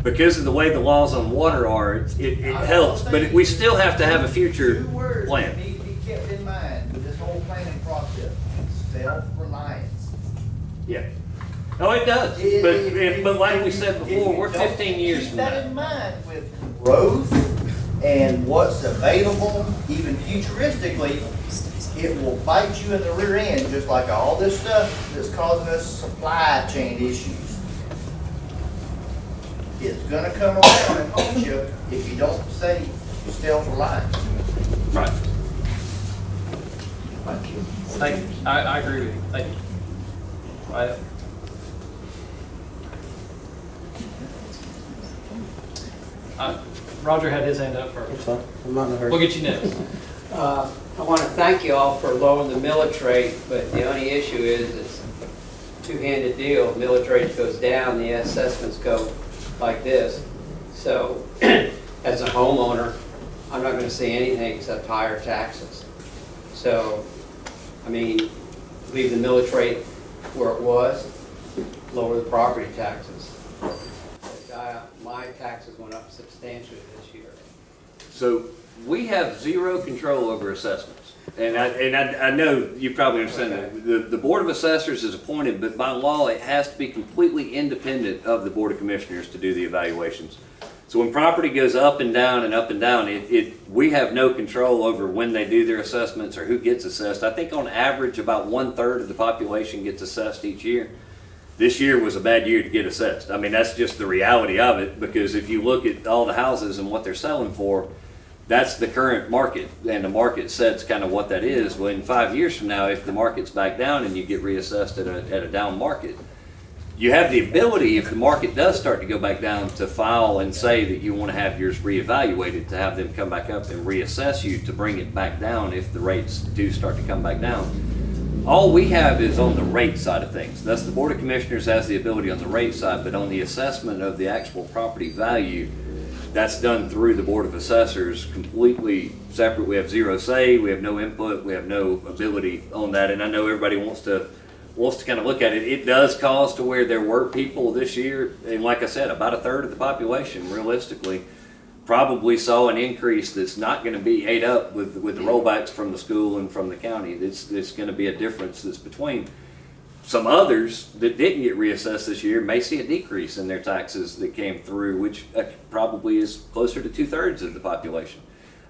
Because of the way the laws on water are, it helps, but we still have to have a future Two words plan. that need to be kept in mind with this whole planning process: self-reliance. Yeah. Oh, it does. But like we said before, we're 15 years Keep from that now. in mind with growth and what's available, even futuristically. It will bite you in the rear end, just like all this stuff that's causing us supply chain issues. It's gonna come around and haunt you if you don't stay self-reliant. Right. Thank you. I agree with you. Thank you. Right. Roger had his hand up That's first. fine. I'm not in a hurry. We'll get you next. I want to thank you all for lowering the millage rate, but the only issue is it's a two-handed deal. Millage rate goes down, the assessments go like this. So as a homeowner, I'm not going to see anything except higher taxes. So, I mean, leave the millage rate where it was, lower the property taxes. My taxes went up substantially this year. So we have zero control over assessments. And I know you probably understand that. The Board of Assessors is appointed, but by law, it has to be completely independent of the Board of Commissioners to do the evaluations. So when property goes up and down and up and down, we have no control over when they do their assessments or who gets assessed. I think on average, about 1/3 of the population gets assessed each year. This year was a bad year to get assessed. I mean, that's just the reality of it, because if you look at all the houses and what they're selling for, that's the current market, and the market sets kind of what that is. Well, in 5 years from now, if the market's back down and you get reassessed at a down market, you have the ability, if the market does start to go back down, to file and say that you want to have yours reevaluated, to have them come back up and reassess you to bring it back down if the rates do start to come back down. All we have is on the rate side of things. Thus, the Board of Commissioners has the ability on the rate side, but on the assessment of the actual property value, that's done through the Board of Assessors, completely separate. We have zero say, we have no input, we have no ability on that. And I know everybody wants to kind of look at it. It does cause to where there were people this year, and like I said, about a third of the population, realistically, probably saw an increase that's not going to be ate up with the rollbacks from the school and from the county. It's going to be a difference that's between. Some others that didn't get reassessed this year may see a decrease in their taxes that came through, which probably is closer to 2/3 of the population.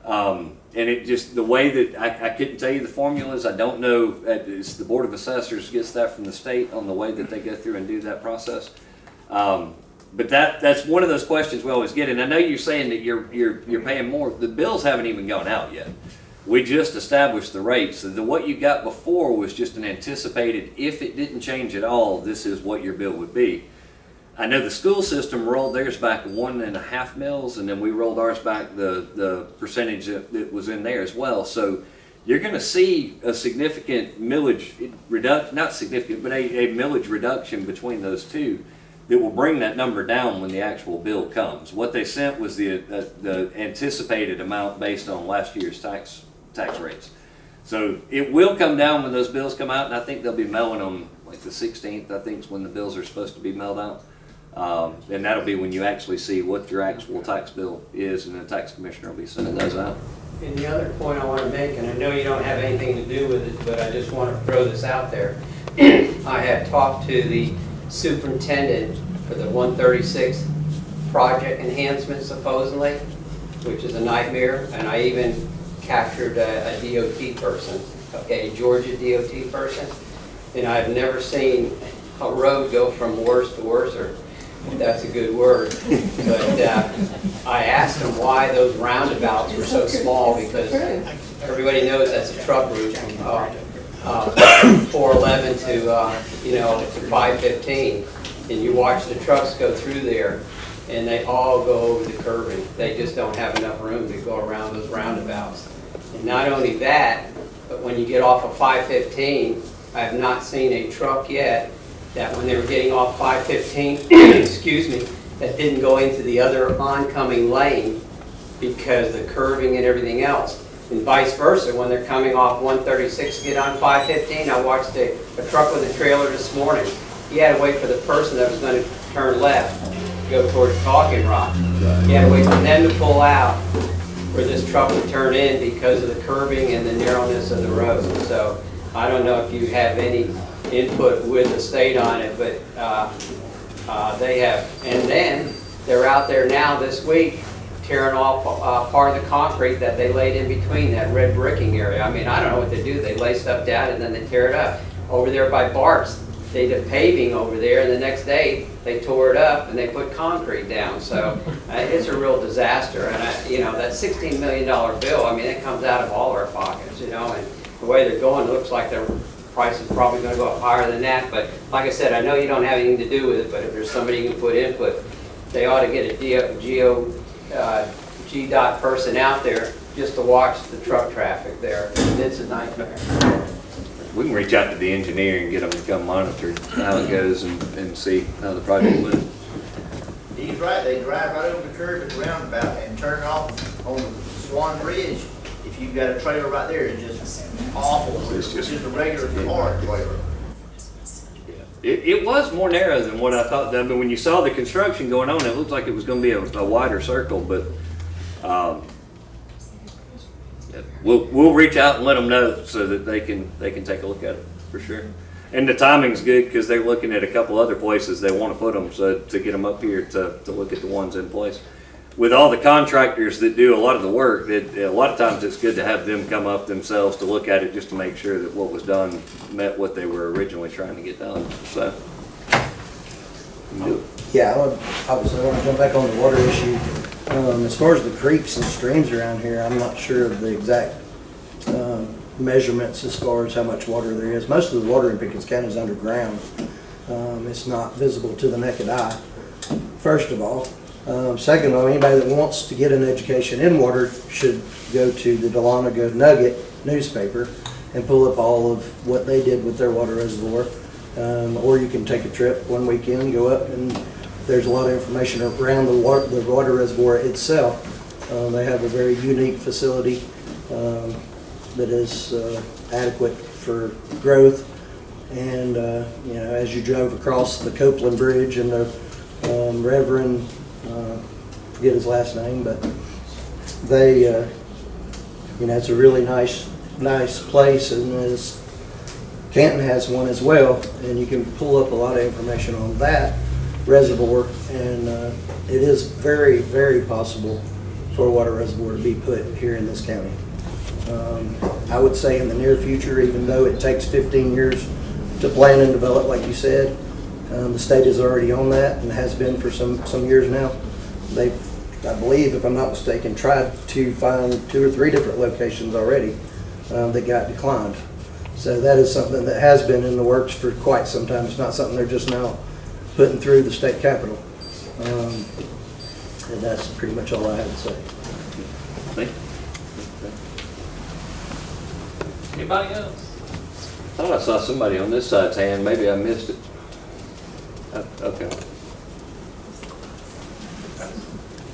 And it just, the way that, I couldn't tell you the formulas, I don't know, it's the Board of Assessors gets that from the state on the way that they go through and do that process. But that's one of those questions we always get, and I know you're saying that you're paying more. The bills haven't even gone out yet. We just established the rates. So what you got before was just an anticipated, if it didn't change at all, this is what your bill would be. I know the school system rolled theirs back 1.5 mils, and then we rolled ours back the percentage that was in there as well. So you're going to see a significant millage reduction, not significant, but a millage reduction between those two that will bring that number down when the actual bill comes. What they sent was the anticipated amount based on last year's tax rates. So it will come down when those bills come out, and I think they'll be mailing them like the 16th, I think is when the bills are supposed to be mailed out. And that'll be when you actually see what your actual tax bill is, and the tax commissioner will be sending those out. And the other point I want to make, and I know you don't have anything to do with it, but I just want to throw this out there. I have talked to the superintendent for the 136 project enhancement supposedly, which is a nightmare, and I even captured a DOT person, okay, a Georgia DOT person, and I've never seen a road go from worse to worse, or if that's a good word. But I asked him why those roundabouts were so small, because everybody knows that's a truck route from 411 to to 515, and you watch the trucks go through there, and they all go over the curving. They just don't have enough room to go around those roundabouts. And not only that, but when you get off of 515, I have not seen a truck yet that when they were getting off 515, excuse me, that didn't go into the other oncoming lane because the curving and everything else. And vice versa, when they're coming off 136 to get on 515, I watched a truck with a trailer this morning. He had to wait for the person that was going to turn left to go towards Talking Rock. He had to wait for them to pull out for this truck to turn in because of the curving and the narrowness of the road. So I don't know if you have any input with the state on it, but they have. And then they're out there now this week tearing off part of the concrete that they laid in between that red bricking area. I mean, I don't know what they do. They lay stuff down and then they tear it up. Over there by Bart's, they did paving over there, and the next day they tore it up and they put concrete down. So it's a real disaster. And that $16 million bill, I mean, it comes out of all our pockets, and the way they're going, it looks like their price is probably going to go up higher than that. But like I said, I know you don't have anything to do with it, but if there's somebody who can put input, they ought to get a GDOT person out there just to watch the truck traffic there. It's a nightmare. We can reach out to the engineer and get them to come monitor how it goes and see how the project went. He's right, they drive right over the curve at the roundabout and turn off on Swan Bridge. If you've got a trailer right there, it's just awful. It's just a regular car trailer. It was more narrow than what I thought. I mean, when you saw the construction going on, it looked like it was going to be a wider circle, but we'll reach out and let them know so that they can take a look at it for sure. And the timing's good because they're looking at a couple other places they want to put them, so to get them up here to look at the ones in place. With all the contractors that do a lot of the work, a lot of times it's good to have them come up themselves to look at it just to make sure that what was done met what they were originally trying to get done. So, yeah, obviously I want to jump back on the water issue. As far as the creeks and streams around here, I'm not sure of the exact measurements as far as how much water there is. Most of the water in Pickens County is underground. It's not visible to the naked eye, first of all. Second of all, anybody that wants to get an education in water should go to the Dahlonega Nugget newspaper and pull up all of what they did with their water reservoir. Or you can take a trip one weekend, go up, and there's a lot of information around the water reservoir itself. They have a very unique facility that is adequate for growth. And you know, as you drove across the Copeland Bridge, and the Reverend, forget his last name, but they, you know, it's a really nice place, and Canton has one as well, and you can pull up a lot of information on that reservoir, and it is very, very possible for a water reservoir to be put here in this county. I would say in the near future, even though it takes 15 years to plan and develop, like you said, the state is already on that and has been for some years now. They've, I believe, if I'm not mistaken, tried to find 2 or 3 different locations already that got declined. So that is something that has been in the works for quite some time. It's not something they're just now putting through the state capitol. And that's pretty much all I have to say. Thank you. Anybody else? I thought I saw somebody on this side's hand. Maybe I missed it. Okay.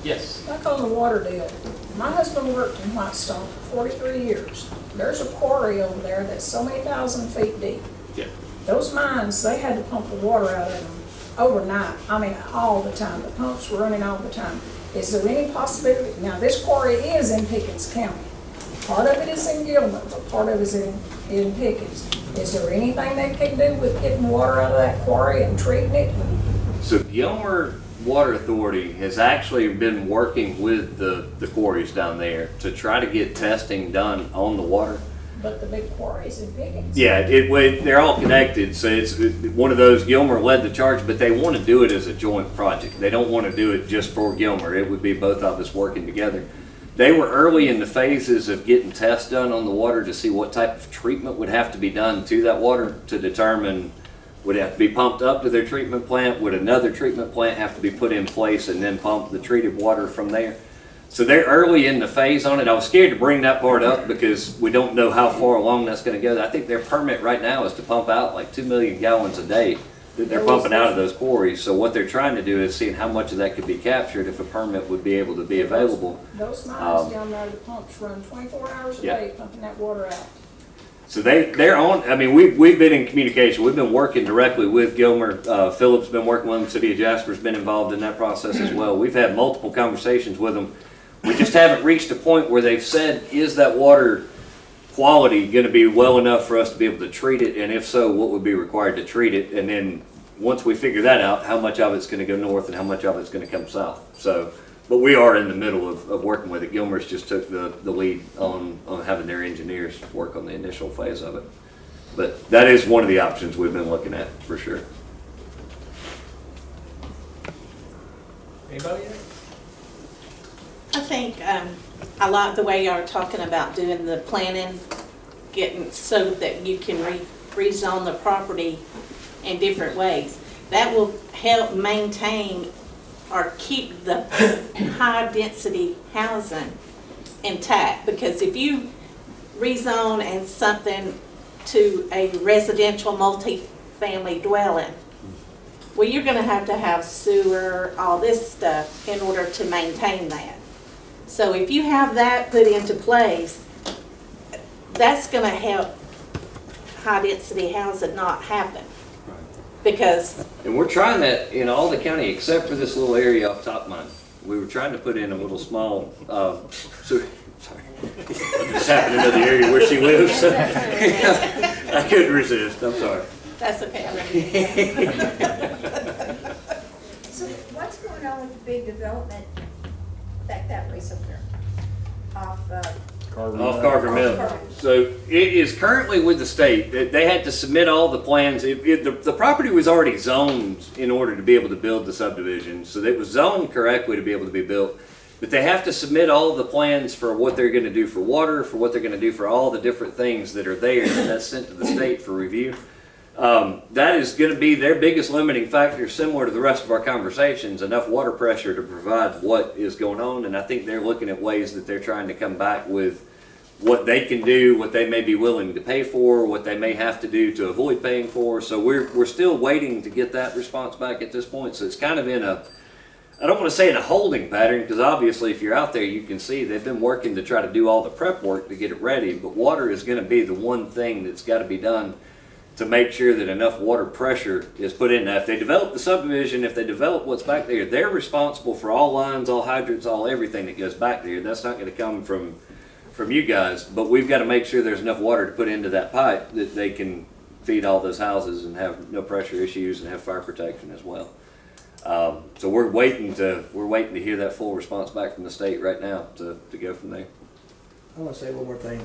Yes. Like on the water deal, my husband worked in Whitestone for 43 years. There's a quarry over there that's so many thousand feet deep. Yeah. Those mines, they had to pump the water out of them overnight. I mean, all the time. The pumps were running all the time. Is there any possibility? Now, this quarry is in Pickens County. Part of it is in Gilmer, but part of it is in Pickens. Is there anything they can do with getting water out of that quarry and treating it? So Gilmer Water Authority has actually been working with the quarries down there to try to get testing done on the water. But the big quarries in Pickens. Yeah, they're all connected, so it's one of those. Gilmer led the charge, but they want to do it as a joint project. They don't want to do it just for Gilmer. It would be both of us working together. They were early in the phases of getting tests done on the water to see what type of treatment would have to be done to that water to determine would it have to be pumped up to their treatment plant, would another treatment plant have to be put in place and then pump the treated water from there. So they're early in the phase on it. I was scared to bring that part up because we don't know how far along that's going to go. I think their permit right now is to pump out like 2 million gallons a day that they're pumping out of those quarries. So what they're trying to do is seeing how much of that could be captured if a permit would be able to be available. Those mines down there, the pumps run 24 hours a day pumping that water out. So they're on. I mean, we've been in communication. We've been working directly with Gilmer. Philip's been working with them. City of Jasper's been involved in that process as well. We've had multiple conversations with them. We just haven't reached a point where they've said, is that water quality going to be well enough for us to be able to treat it? And if so, what would be required to treat it? And then once we figure that out, how much of it's going to go north and how much of it's going to come south. So, but we are in the middle of working with it. Gilmer's just took the lead on having their engineers work on the initial phase of it. But that is one of the options we've been looking at for sure. Anybody else? I think I like the way y'all are talking about doing the planning, getting so that you can rezone the property in different ways. That will help maintain or keep the high density housing intact, because if you rezone and something to a residential multi-family dwelling, well, you're going to have sewer, all this stuff in order to maintain that. So if you have that put into place, that's going to help high density housing not happen. Because and we're trying that in all the county except for this little area off top mine. We were trying to put in a little small sorry. I just happened to know the area where she lives. I couldn't resist. I'm sorry. That's okay. So what's going on with the big development, that place up there? Off Carver Mill. So it is currently with the state. They had to submit all the plans. The property was already zoned in order to be able to build the subdivision. So it was zoned correctly to be able to be built. But they have to submit all the plans for what they're going to do for water, for what they're going to do for all the different things that are there, and that's sent to the state for review. That is going to be their biggest limiting factor, similar to the rest of our conversations, enough water pressure to provide what is going on. And I think they're looking at ways that they're trying to come back with what they can do, what they may be willing to pay for, what they may have to do to avoid paying for. So we're still waiting to get that response back at this point. So it's kind of in a, I don't want to say in a holding pattern, because obviously if you're out there, you can see they've been working to try to do all the prep work to get it ready. But water is going to be the one thing that's got to be done to make sure that enough water pressure is put in. Now, if they develop the subdivision, if they develop what's back there, they're responsible for all lines, all hydrants, all everything that goes back there. That's not going to come from you guys, but we've got to make sure there's enough water to put into that pipe that they can feed all those houses and have no pressure issues and have fire protection as well. So we're waiting to hear that full response back from the state right now to go from there. I want to say one more thing.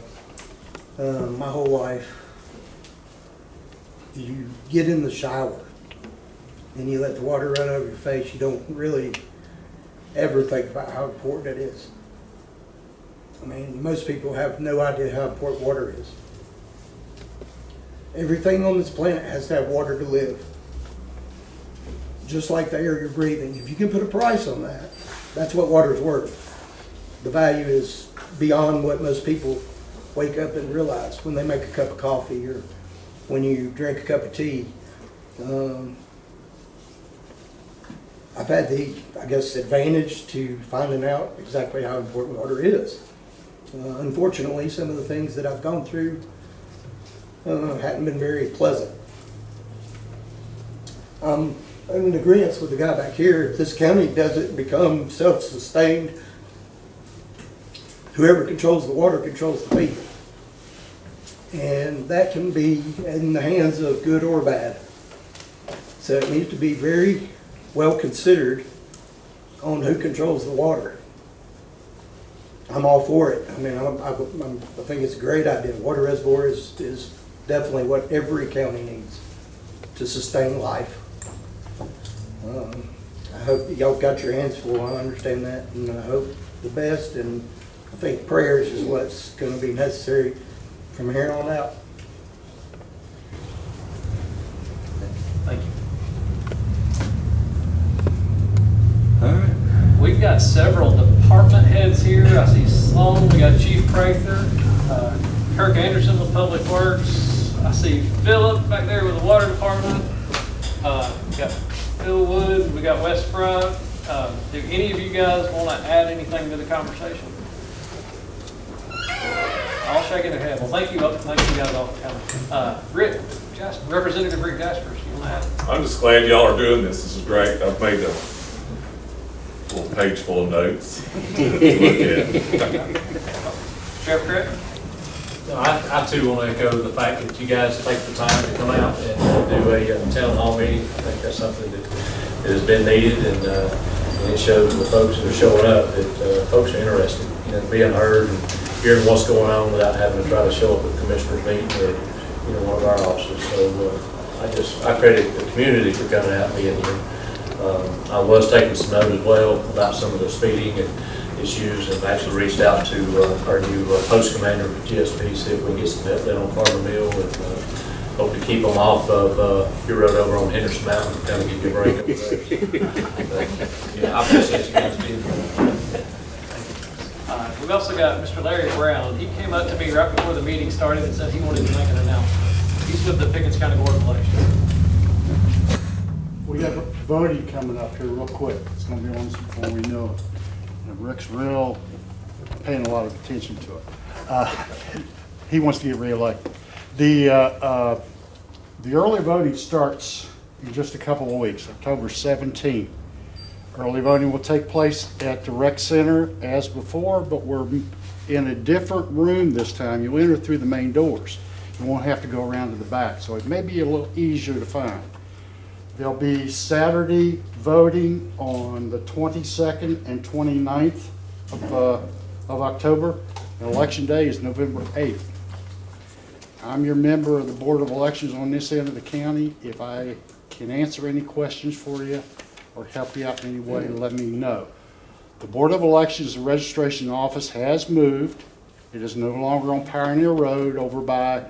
My whole life, you get in the shower and you let the water run over your face, you don't really ever think about how important it is. I mean, most people have no idea how important water is. Everything on this planet has to have water to live. Just like the air you're breathing. If you can put a price on that, that's what water is worth. The value is beyond what most people wake up and realize when they make a cup of coffee or when you drink a cup of tea. I've had the, I guess, advantage to finding out exactly how important water is. Unfortunately, some of the things that I've gone through hadn't been very pleasant. I'm in agreement with the guy back here. If this county doesn't become self-sustained, whoever controls the water controls the people. And that can be in the hands of good or bad. So it needs to be very well considered on who controls the water. I'm all for it. I mean, I think it's a great idea. Water reservoir is definitely what every county needs to sustain life. I hope y'all got your hands full. I understand that, and I hope the best. And I think prayers is what's going to be necessary from here on out. Thank you. All right. We've got several department heads here. I see Sloan, we got Chief Prather, Kirk Anderson with Public Works. I see Philip back there with the Water Department. We got Phil Wood, we got West Front. Do any of you guys want to add anything to the conversation? All shaking their head. Well, thank you guys all for coming. Rick, Representative Rick Jasperse, you want to add? I'm just glad y'all are doing this. This is great. I've made a little page full of notes to look at. Sheriff Craig? No, I too want to echo the fact that you guys take the time to come out and do a town hall meeting. I think that's something that has been needed, and it shows the folks that are showing up that folks are interested in being heard and hearing what's going on without having to try to show up at the commissioner's meeting or one of our offices. So I credit the community for coming out and being here. I was taking some note as well about some of the speeding and issues, and actually reached out to our new post commander at GSP, see if we can get some help down on Farmer Mill, and hope to keep them off of your road over on Henderson Mountain, kind of give you a break over there. Yeah, I appreciate you guys being here. We've also got Mr. Larry Brown. He came up to me right before the meeting started and said he wanted to make an announcement. He's with the Pickens County Board of Elections. We have voting coming up here real quick. It's going to be on this before we know it. And Rick's real paying a lot of attention to it. He wants to get reelected. The early voting starts in just a couple of weeks, October 17th. Early voting will take place at the rec center as before, but we're in a different room this time. You'll enter through the main doors. You won't have to go around to the back, so it may be a little easier to find. There'll be Saturday voting on the 22nd and 29th of October. And Election Day is November 8th. I'm your member of the Board of Elections on this end of the county. If I can answer any questions for you or help you out in any way, let me know. The Board of Elections registration office has moved. It is no longer on Pioneer Road over by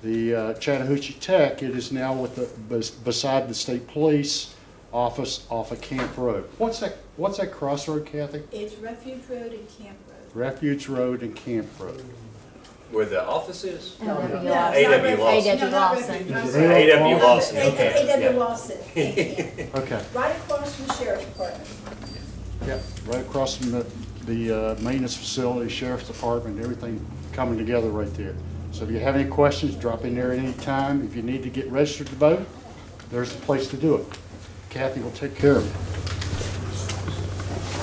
the Chattahoochee Tech. It is now with beside the state police office off of Camp Road. What's that crossroad, Kathy? It's Refuge Road and Camp Road. Refuge Road and Camp Road. Where the office is? A.W. Lawson. A.W. Lawson, okay. A.W. Lawson. Okay. Right across from the sheriff's department. Yep, right across from the maintenance facility, sheriff's department, everything coming together right there. So if you have any questions, drop in there at any time. If you need to get registered to vote, there's a place to do it. Kathy will take care of it.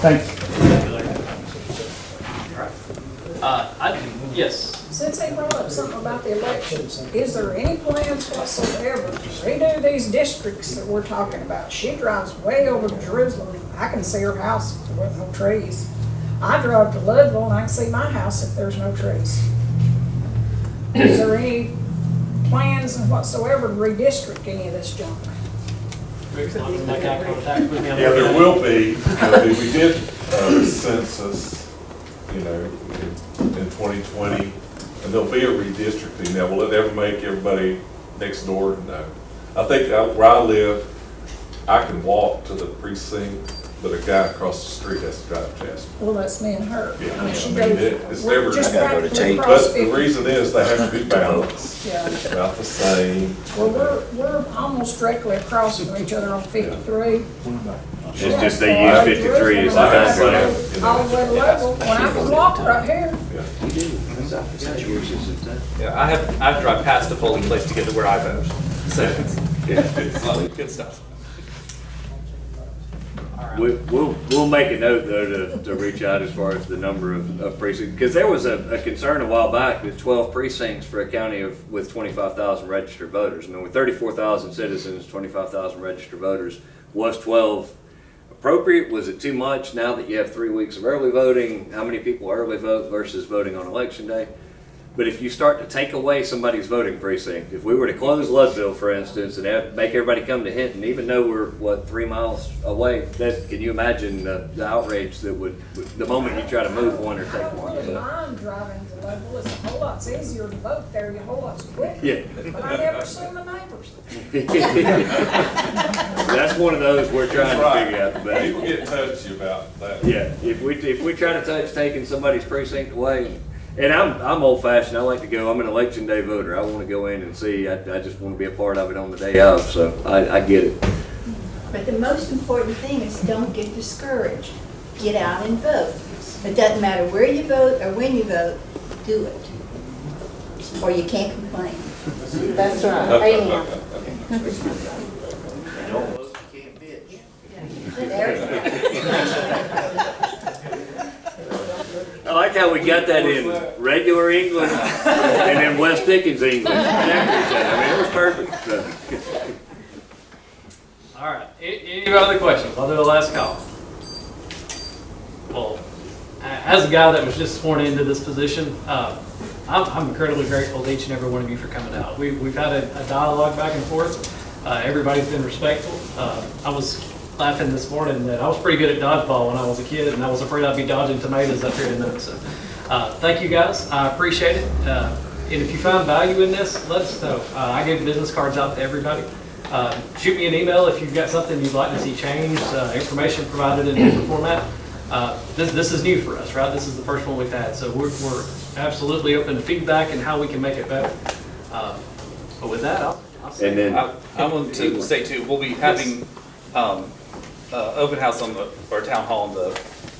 Thanks. Yes. Since they brought up something about the elections, is there any plans whatsoever to redo these districts that we're talking about? She drives way over to Jerusalem. I can see her house if there wasn't no trees. I drive to Ludlow and I can see my house if there's no trees. Is there any plans whatsoever to redistrict any of this junk? Yeah, there will be. We did a census, in 2020, and there'll be a redistricting. Now, will it ever make everybody next door? No. I think where I live, I can walk to the precinct, but a guy across the street has to drive to Jasperse. Well, that's me and her. Yeah, I mean, she it's never. just practically But across the 50. reason is they have to be balanced. Yeah. About the same. Well, we're almost directly across from each other on 53. It's just they use 53 as the boundary. All the way to level, when I can walk right here. Yeah, I have to drive past the polling place to get to where I vote. So it's good stuff. We'll make a note though to reach out as far as the number of precincts, because there was a concern a while back that 12 precincts for a county with 25,000 registered voters. I mean, with 34,000 citizens, 25,000 registered voters, was 12 appropriate? Was it too much now that you have 3 weeks of early voting? How many people early vote versus voting on election day? But if you start to take away somebody's voting precinct, if we were to close Leadville, for instance, and make everybody come to Hinton, even though we're 3 miles away, can you imagine the outrage that would, the moment you try to move one or take one? I wouldn't mind driving to Leadville. It's a whole lot easier to vote there, a whole lot quicker. Yeah. But I never see my neighbors. That's one of those we're trying to figure out the best. People get touchy about that. Yeah, if we try to touch taking somebody's precinct away. And I'm old fashioned. I like to go. I'm an election day voter. I want to go in and see. I just want to be a part of it on the day of. So I get it. But the most important thing is don't get discouraged. Get out and vote. It doesn't matter where you vote or when you vote, do it. Or you can't complain. That's right. Amen. Don't vote, you can't bitch. I like how we got that in regular English and then West Pickens English. I mean, it was perfect. All right. Any other questions? I'll do the last call. Well, as a guy that was just sworn into this position, I'm incredibly grateful to each and every one of you for coming out. We've had a dialogue back and forth. Everybody's been respectful. I was laughing this morning that I was pretty good at dodgeball when I was a kid, and I was afraid I'd be dodging tomatoes up here tonight. So thank you guys. I appreciate it. And if you found value in this, let us know. I gave business cards out to everybody. Shoot me an email if you've got something you'd like to see changed, information provided in different format. This is new for us, right? This is the first one we've had. So we're absolutely open to feedback and how we can make it better. But with that, I'll say. And then I want to say too, we'll be having open house or town hall on the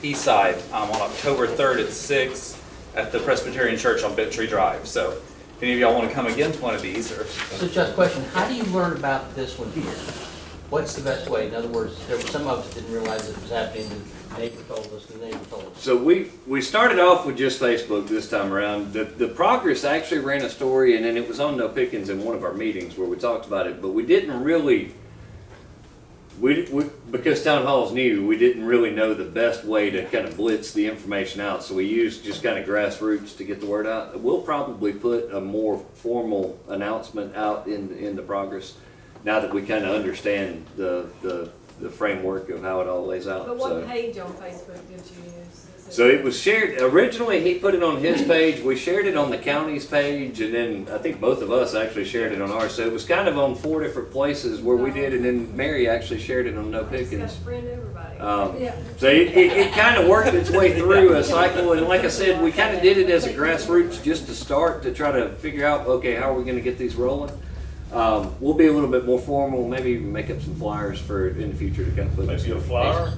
east side on October 3rd at 6 at the Presbyterian Church on Bent Tree Drive. So if any of y'all want to come again to one of these, or So just a question, how do you learn about this one here? What's the best way? In other words, there were some of us didn't realize it was happening, the neighbor told us, the neighbor told us. So we started off with just Facebook this time around. The Progress actually ran a story, and then it was on No Pickens in one of our meetings where we talked about it, but we didn't really, because Town Hall's new, we didn't really know the best way to kind of blitz the information out, so we used just kind of grassroots to get the word out. We'll probably put a more formal announcement out in the Progress now that we kind of understand the the framework of how it all lays out. But So. what page on Facebook did you use? So it was shared, originally he put it on his page, we shared it on the county's page, and then I think both of us actually shared it on ours. So it was kind of on 4 different places where we did, and then Mary actually shared it on No Pickens. So it kind of worked its way through a cycle, and like I said, we kind of did it as a grassroots just to start, to try to figure out, okay, how are we gonna get these rolling? We'll be a little bit more formal, maybe even make up some flyers for in the future to kind of put. Maybe a flyer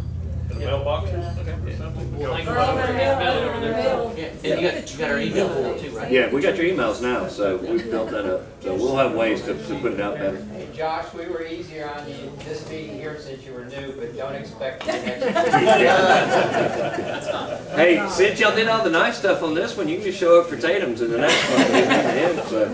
in the mailboxes or something. Well, thank you for having Bill over there. Yeah, and you got our email for it too, right? Yeah, we got your emails now, so we've built that up. So we'll have ways to put it out better. Hey, Josh, we were easier on you this meeting here since you were new, but don't expect the next. Hey, since y'all did all the nice stuff on this one, you can just show up for Tatum's in the next one. So.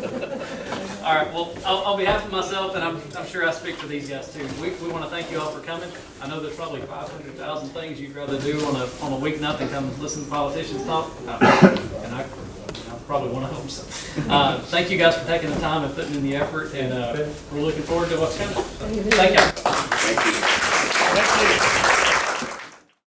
All right, well, on behalf of myself, and I'm sure I speak for these guys too, we want to thank you all for coming. I know there's probably 500,000 things you'd rather do on a week than come listen to politicians talk, and I probably one of them. So, thank you guys for taking the time and putting in the effort, and we're looking forward to what's coming. So, thank you. Thank you.